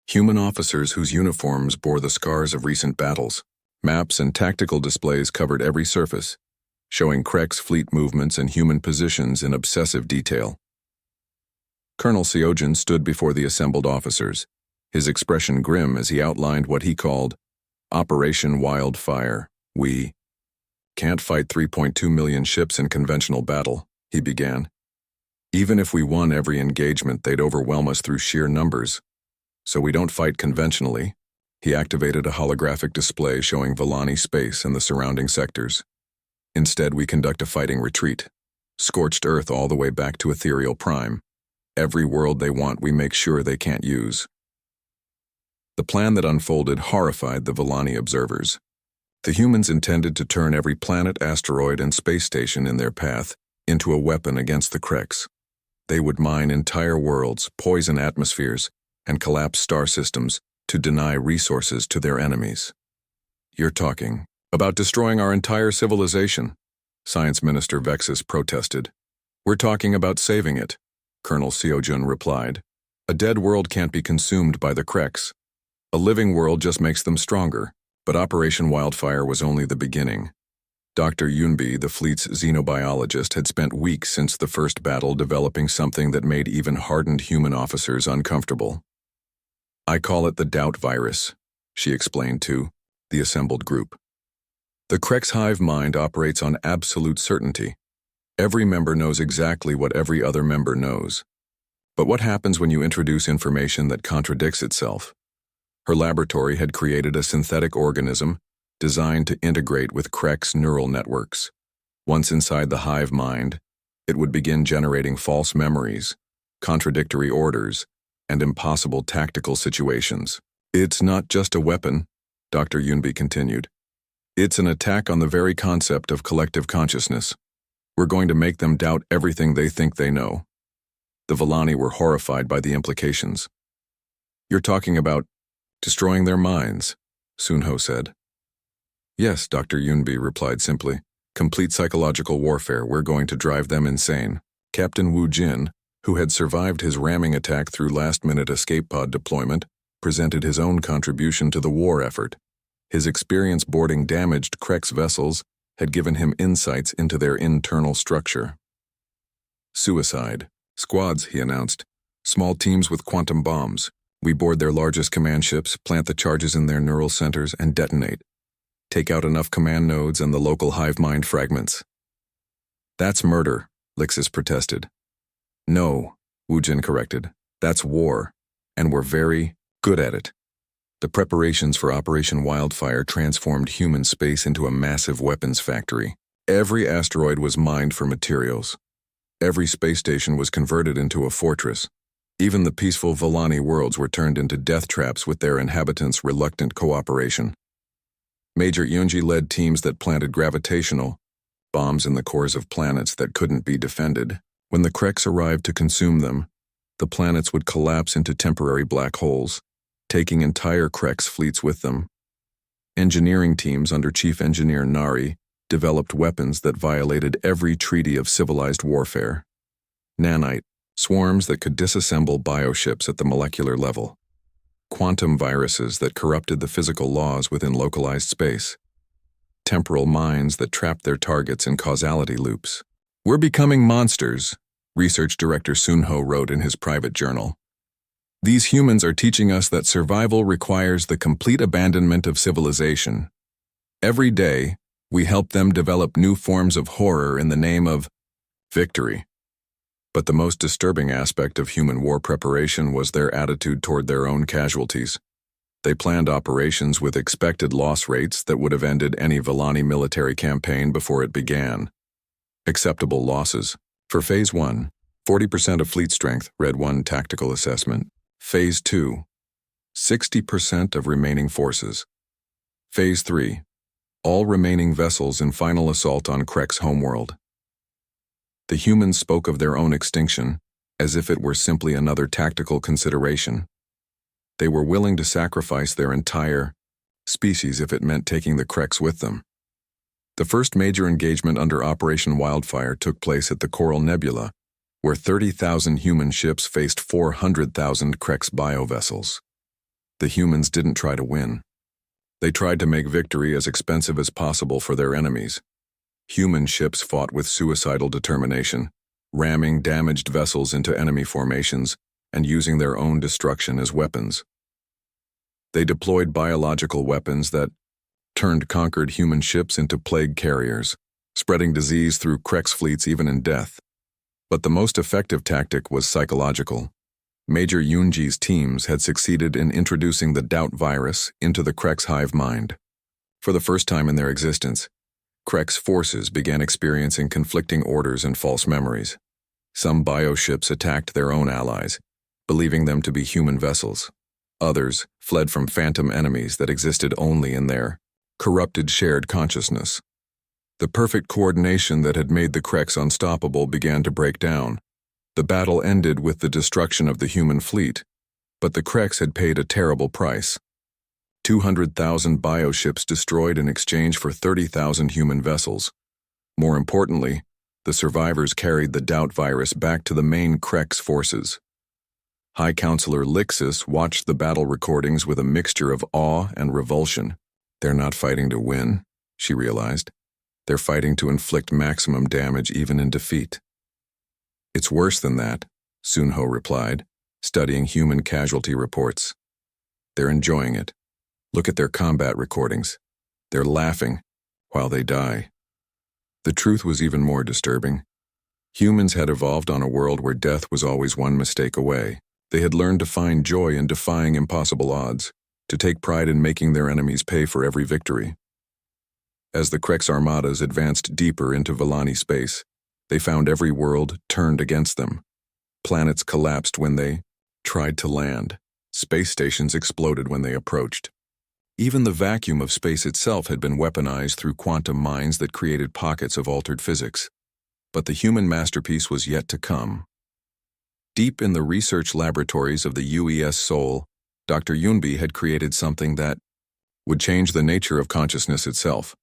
[SPEAKER 1] human officers whose uniforms bore the scars of recent battles. Maps and tactical displays covered every surface, showing Kreks' fleet movements and human positions in obsessive detail. Colonel Seojin stood before the assembled officers, his expression grim as he outlined what he called Operation Wildfire. "We can't fight 3.2 million ships in conventional battle," he began. "Even if we won every engagement, they'd overwhelm us through sheer numbers. So we don't fight conventionally." He activated a holographic display showing Vellani space and the surrounding sectors. "Instead, we conduct a fighting retreat. Scorched earth all the way back to Ethereal Prime. Every world they want, we make sure they can't use." The plan that unfolded horrified the Vellani observers. The humans intended to turn every planet, asteroid, and space station in their path into a weapon against the Kreks. They would mine entire worlds, poison atmospheres, and collapse star systems to deny resources to their enemies. "You're talking about destroying our entire civilization," Science Minister Vexus protested. "We're talking about saving it," Colonel Seojun replied. "A dead world can't be consumed by the Kreks. A living world just makes them stronger." But Operation Wildfire was only the beginning. Dr. Yunbi, the fleet's xenobiologist, had spent weeks since the first battle developing something that made even hardened human officers uncomfortable. "I call it the doubt virus," she explained to the assembled group. "The Kreks hive mind operates on absolute certainty. Every member knows exactly what every other member knows. But what happens when you introduce information that contradicts itself? Her laboratory had created a synthetic organism designed to integrate with Kreks' neural networks. Once inside the hive mind, it would begin generating false memories, contradictory orders, and impossible tactical situations. It's not just a weapon, Dr. Yunbi continued. It's an attack on the very concept of collective consciousness. We're going to make them doubt everything they think they know. The Volani were horrified by the implications. "You're talking about destroying their minds," Sunho said. "Yes," Dr. Yunbi replied simply. "Complete psychological warfare. We're going to drive them insane." Captain Wu Jin, who had survived his ramming attack through last-minute escape pod deployment, presented his own contribution to the war effort. His experience boarding damaged Krex vessels had given him insights into their internal structure. "Suicide. Squads," he announced. "Small teams with quantum bombs. We board their largest command ships, plant the charges in their neural centers, and detonate. Take out enough command nodes and the local hive mind fragments." "That's murder," Lixus protested. "No," Wu Jin corrected. "That's war, and we're very good at it." The preparations for Operation Wildfire transformed human space into a massive weapons factory. Every asteroid was mined for materials. Every space station was converted into a fortress. Even the peaceful Volani worlds were turned into death traps with their inhabitants' reluctant cooperation. Major Yunji led teams that planted gravitational bombs in the cores of planets that couldn't be defended. When the Krex arrived to consume them, the planets would collapse into temporary black holes, taking entire Krex fleets with them. Engineering teams under Chief Engineer Nari developed weapons that violated every treaty of civilized warfare. Nanite, swarms that could disassemble bioships at the molecular level. Quantum viruses that corrupted the physical laws within localized space. Temporal mines that trapped their targets in causality loops. "We're becoming monsters," Research Director Sunho wrote in his private journal. "These humans are teaching us that survival requires the complete abandonment of civilization. Every day, we help them develop new forms of horror in the name of victory." But the most disturbing aspect of human war preparation was their attitude toward their own casualties. They planned operations with expected loss rates that would have ended any Volani military campaign before it began. Acceptable losses. For Phase 1, 40% of fleet strength, Red 1 tactical assessment. Phase 2, 60% of remaining forces. Phase 3, all remaining vessels in final assault on Krex homeworld. The humans spoke of their own extinction, as if it were simply another tactical consideration. They were willing to sacrifice their entire species if it meant taking the Krex with them. The first major engagement under Operation Wildfire took place at the Coral Nebula, where 30,000 human ships faced 400,000 Krex biovessels. The humans didn't try to win. They tried to make victory as expensive as possible for their enemies. Human ships fought with suicidal determination, ramming damaged vessels into enemy formations and using their own destruction as weapons. They deployed biological weapons that turned conquered human ships into plague carriers, spreading disease through Krex fleets even in death. But the most effective tactic was psychological. Major Yunji's teams had succeeded in introducing the doubt virus into the Krex hive mind. For the first time in their existence, Krex forces began experiencing conflicting orders and false memories. Some bioships attacked their own allies, believing them to be human vessels. Others fled from phantom enemies that existed only in their corrupted shared consciousness. The perfect coordination that had made the Krex unstoppable began to break down. The battle ended with the destruction of the human fleet, but the Krex had paid a terrible price. 200,000 bioships destroyed in exchange for 30,000 human vessels. More importantly, the survivors carried the doubt virus back to the main Krex forces. High Counselor Lixus watched the battle recordings with a mixture of awe and revulsion. They're not fighting to win, she realized. They're fighting to inflict maximum damage even in defeat. It's worse than that, Sunho replied, studying human casualty reports. They're enjoying it. Look at their combat recordings. They're laughing while they die. The truth was even more disturbing. Humans had evolved on a world where death was always one mistake away. They had learned to find joy in defying impossible odds, to take pride in making their enemies pay for every victory. As the Krex armadas advanced deeper into Volani space, they found every world turned against them. Planets collapsed when they tried to land. Space stations exploded when they approached. Even the vacuum of space itself had been weaponized through quantum mines that created pockets of altered physics. But the human masterpiece was yet to come. Deep in the research laboratories of the UES Seoul, Dr. Yoonbi had created something that would change the nature of consciousness itself.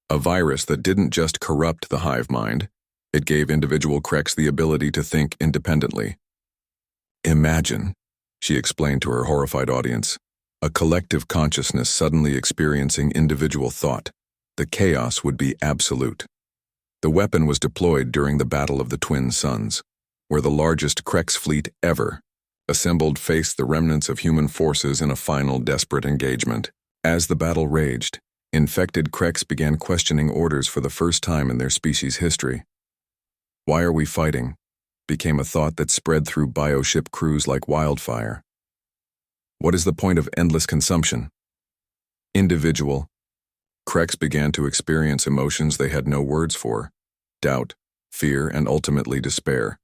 [SPEAKER 1] A virus that didn't just corrupt the hive mind, it gave individual Kreks the ability to think independently. Imagine, she explained to her horrified audience, a collective consciousness suddenly experiencing individual thought. The chaos would be absolute. The weapon was deployed during the Battle of the Twin Suns, where the largest Kreks fleet ever assembled faced the remnants of human forces in a final desperate engagement. As the battle raged, infected Kreks began questioning orders for the first time in their species' history. Why are we fighting? Became a thought that spread through bioship crews like wildfire. What is the point of endless consumption? Individual Kreks began to experience emotions they had no words for: doubt, fear, and ultimately despair.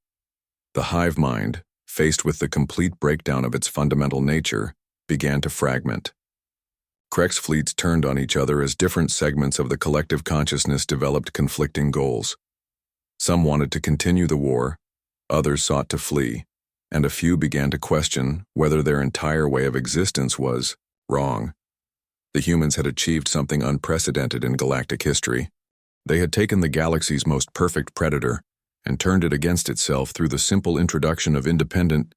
[SPEAKER 1] The hive mind, faced with the complete breakdown of its fundamental nature, began to fragment. Kreks fleets turned on each other as different segments of the collective consciousness developed conflicting goals. Some wanted to continue the war, others sought to flee, and a few began to question whether their entire way of existence was wrong. The humans had achieved something unprecedented in galactic history. They had taken the galaxy's most perfect predator and turned it against itself through the simple introduction of independent.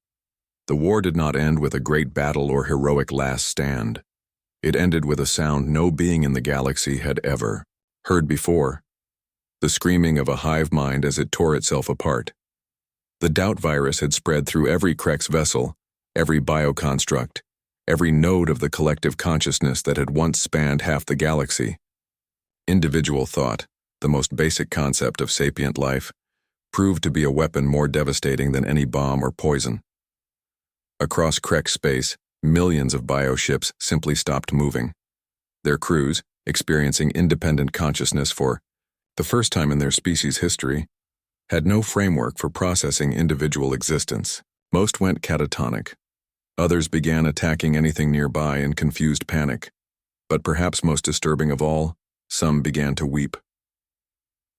[SPEAKER 1] The war did not end with a great battle or heroic last stand. It ended with a sound no being in the galaxy had ever heard before: the screaming of a hive mind as it tore itself apart. The doubt virus had spread through every Kreks vessel, every bioconstruct, every node of the collective consciousness that had once spanned half the galaxy. Individual thought, the most basic concept of sapient life, proved to be a weapon more devastating than any bomb or poison. Across Krek space, millions of bioships simply stopped moving. Their crews, experiencing independent consciousness for the first time in their species' history, had no framework for processing individual existence. Most went catatonic. Others began attacking anything nearby in confused panic. But perhaps most disturbing of all, some began to weep.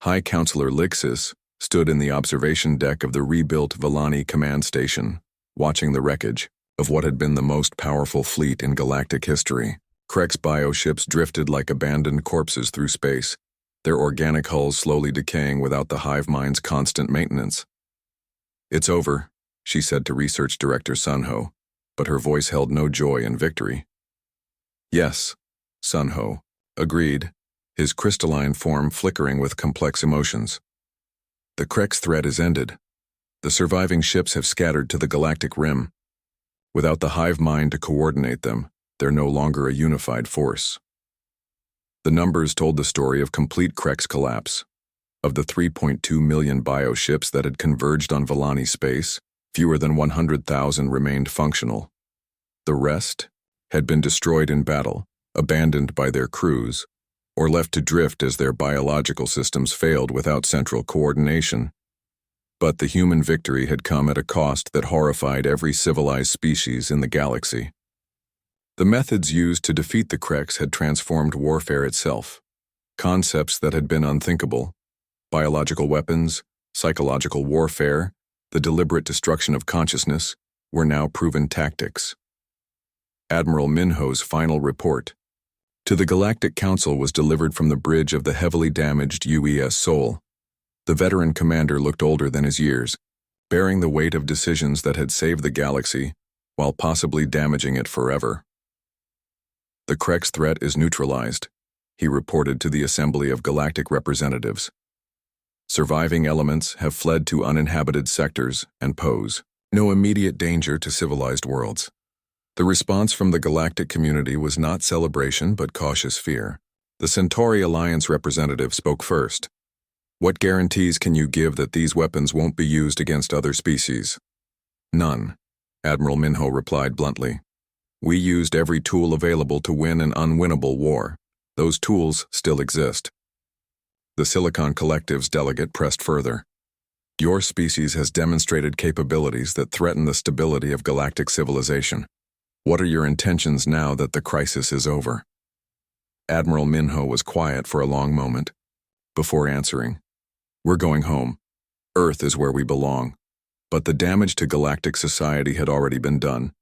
[SPEAKER 1] High Counselor Lixis stood in the observation deck of the rebuilt Villani command station, watching the wreckage of what had been the most powerful fleet in galactic history. Kreks bioships drifted like abandoned corpses through space, their organic hulls slowly decaying without the hive mind's constant maintenance. "It's over," she said to Research Director Sunho, but her voice held no joy in victory. "Yes," Sunho agreed, his crystalline form flickering with complex emotions. "The Kreks threat is ended. The surviving ships have scattered to the galactic rim. Without the hive mind to coordinate them, they're no longer a unified force." The numbers told the story of complete Kreks collapse. Of the 3.2 million bioships that had converged on Villani space, fewer than 100,000 remained functional. The rest had been destroyed in battle, abandoned by their crews, or left to drift as their biological systems failed without central coordination. But the human victory had come at a cost that horrified every civilized species in the galaxy. The methods used to defeat the Kreks had transformed warfare itself. Concepts that had been unthinkable, biological weapons, psychological warfare, the deliberate destruction of consciousness, were now proven tactics. Admiral Minho's final report to the Galactic Council was delivered from the bridge of the heavily damaged UES Seoul. The veteran commander looked older than his years, bearing the weight of decisions that had saved the galaxy while possibly damaging it forever. "The Kreks threat is neutralized," he reported to the Assembly of Galactic Representatives. "Surviving elements have fled to uninhabited sectors and pose no immediate danger to civilized worlds." The response from the galactic community was not celebration but cautious fear. The Centauri Alliance representative spoke first. "What guarantees can you give that these weapons won't be used against other species?" "None," Admiral Minho replied bluntly. "We used every tool available to win an unwinnable war. Those tools still exist." The Silicon Collective's delegate pressed further. "Your species has demonstrated capabilities that threaten the stability of galactic civilization. What are your intentions now that the crisis is over?" Admiral Minho was quiet for a long moment, before answering. "We're going home. Earth is where we belong. But the damage to galactic society had already been done.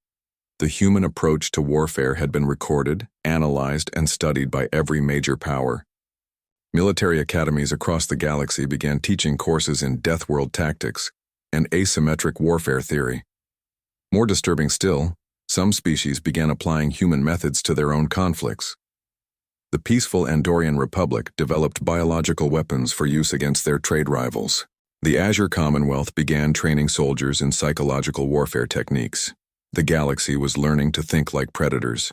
[SPEAKER 1] The human approach to warfare had been recorded, analyzed, and studied by every major power. Military academies across the galaxy began teaching courses in deathworld tactics and asymmetric warfare theory. More disturbing still, some species began applying human methods to their own conflicts. The peaceful Andorian Republic developed biological weapons for use against their trade rivals. The Azure Commonwealth began training soldiers in psychological warfare techniques. The galaxy was learning to think like predators.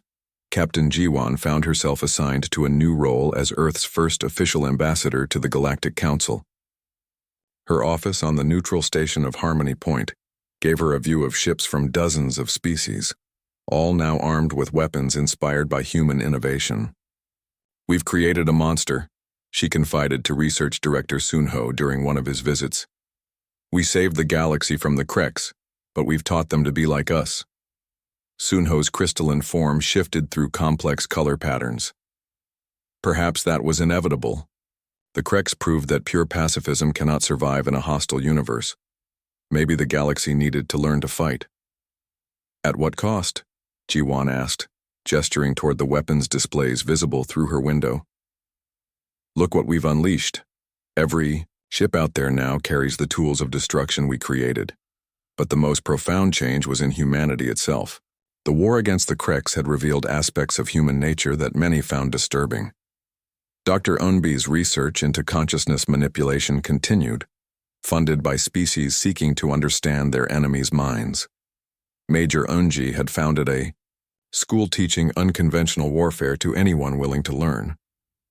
[SPEAKER 1] Captain Jiwan found herself assigned to a new role as Earth's first official ambassador to the Galactic Council. Her office on the neutral station of Harmony Point gave her a view of ships from dozens of species, all now armed with weapons inspired by human innovation. "We've created a monster," she confided to research director Sunho during one of his visits. "We saved the galaxy from the Kreks, but we've taught them to be like us." Sunho's crystalline form shifted through complex color patterns. Perhaps that was inevitable. The Kreks proved that pure pacifism cannot survive in a hostile universe. Maybe the galaxy needed to learn to fight. "At what cost?" Jiwan asked, gesturing toward the weapons displays visible through her window. "Look what we've unleashed. Every ship out there now carries the tools of destruction we created. But the most profound change was in humanity itself. The war against the Kreks had revealed aspects of human nature that many found disturbing. Dr. Unbi's research into consciousness manipulation continued, funded by species seeking to understand their enemies' minds. Major Unji had founded a school teaching unconventional warfare to anyone willing to learn.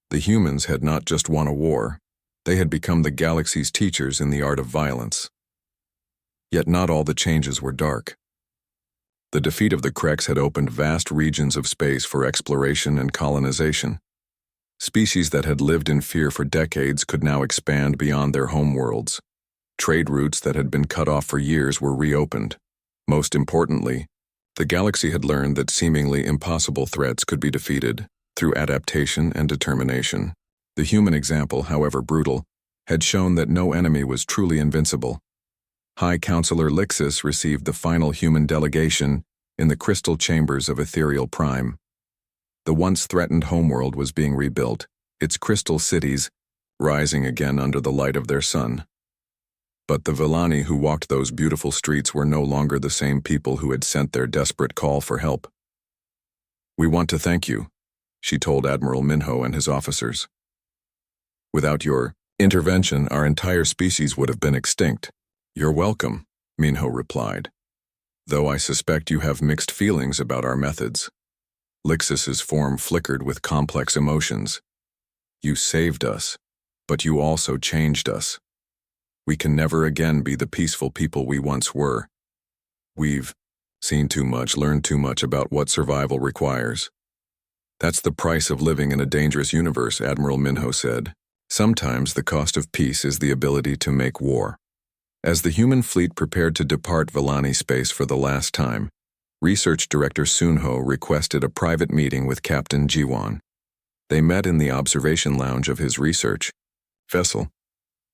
[SPEAKER 1] The humans had not just won a war, they had become the galaxy's teachers in the art of violence. Yet not all the changes were dark. The defeat of the Kreks had opened vast regions of space for exploration and colonization. Species that had lived in fear for decades could now expand beyond their homeworlds. Trade routes that had been cut off for years were reopened. Most importantly, the galaxy had learned that seemingly impossible threats could be defeated through adaptation and determination. The human example, however brutal, had shown that no enemy was truly invincible. High Counselor Lixus received the final human delegation in the crystal chambers of Ethereal Prime. The once threatened homeworld was being rebuilt, its crystal cities rising again under the light of their sun. But the Villani who walked those beautiful streets were no longer the same people who had sent their desperate call for help. "We want to thank you," she told Admiral Minho and his officers. "Without your intervention, our entire species would have been extinct." "You're welcome," Minho replied, "though I suspect you have mixed feelings about our methods." Lixus's form flickered with complex emotions. "You saved us, but you also changed us. We can never again be the peaceful people we once were. We've seen too much, learned too much about what survival requires." "That's the price of living in a dangerous universe," Admiral Minho said. "Sometimes the cost of peace is the ability to make war." As the human fleet prepared to depart Villani space for the last time, Research Director Sunho requested a private meeting with Captain Jiwan. They met in the observation lounge of his research vessel,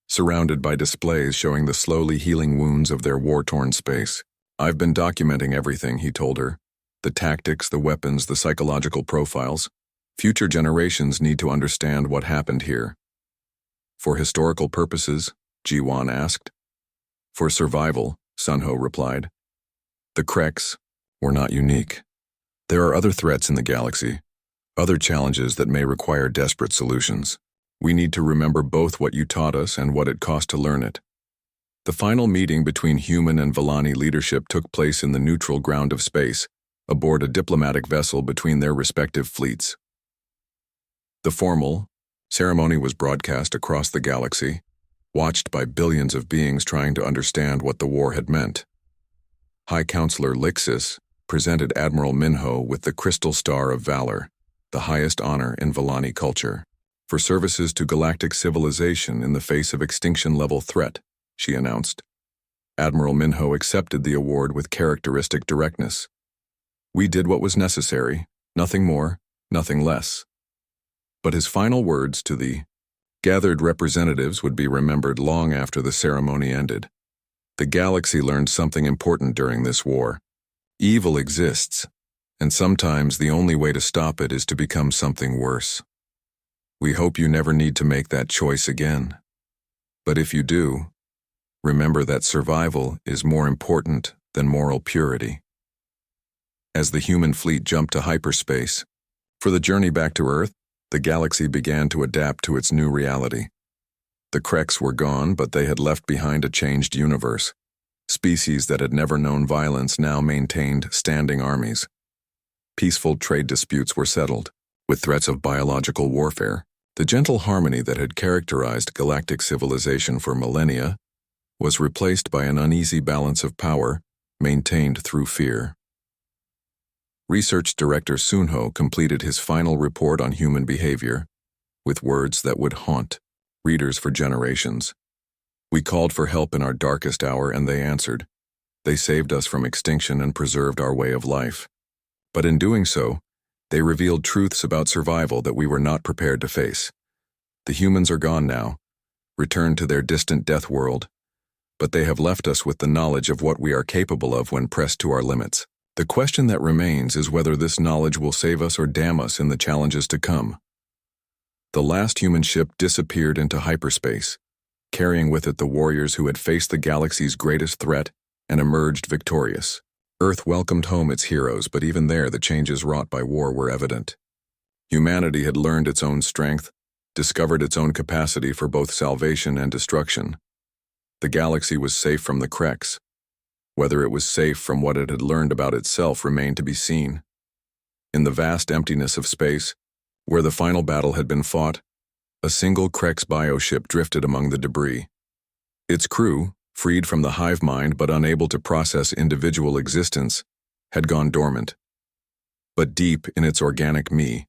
[SPEAKER 1] surrounded by displays showing the slowly healing wounds of their war-torn space. "I've been documenting everything," he told her. "The tactics, the weapons, the psychological profiles. Future generations need to understand what happened here." "For historical purposes?" Jiwan asked. "For survival," Sunho replied. "The Kreks were not unique. There are other threats in the galaxy, other challenges that may require desperate solutions. We need to remember both what you taught us and what it cost to learn it." The final meeting between human and Villani leadership took place in the neutral ground of space, aboard a diplomatic vessel between their respective fleets. The formal ceremony was broadcast across the galaxy, watched by billions of beings trying to understand what the war had meant. High Counselor Lixus presented Admiral Minho with the Crystal Star of Valor, the highest honor in Villani culture, for services to galactic civilization in the face of extinction-level threat, she announced. Admiral Minho accepted the award with characteristic directness. "We did what was necessary, nothing more, nothing less." But his final words to the gathered representatives would be remembered long after the ceremony ended. The galaxy learned something important during this war. Evil exists, and sometimes the only way to stop it is to become something worse. We hope you never need to make that choice again. But if you do, remember that survival is more important than moral purity. As the human fleet jumped to hyperspace, for the journey back to Earth, the galaxy began to adapt to its new reality. The Kreks were gone, but they had left behind a changed universe. Species that had never known violence now maintained standing armies. Peaceful trade disputes were settled. With threats of biological warfare, the gentle harmony that had characterized galactic civilization for millennia was replaced by an uneasy balance of power maintained through fear. Research Director Sunho completed his final report on human behavior with words that would haunt readers for generations. We called for help in our darkest hour and they answered. They saved us from extinction and preserved our way of life. But in doing so, they revealed truths about survival that we were not prepared to face. The humans are gone now, returned to their distant death world, but they have left us with the knowledge of what we are capable of when pressed to our limits. The question that remains is whether this knowledge will save us or damn us in the challenges to come. The last human ship disappeared into hyperspace, carrying with it the warriors who had faced the galaxy's greatest threat and emerged victorious. Earth welcomed home its heroes, but even there the changes wrought by war were evident. Humanity had learned its own strength, discovered its own capacity for both salvation and destruction. The galaxy was safe from the Kreks. Whether it was safe from what it had learned about itself remained to be seen. In the vast emptiness of space, where the final battle had been fought, a single Kreks bioship drifted among the debris. Its crew, freed from the hive mind but unable to process individual existence, had gone dormant. But deep in its organic me,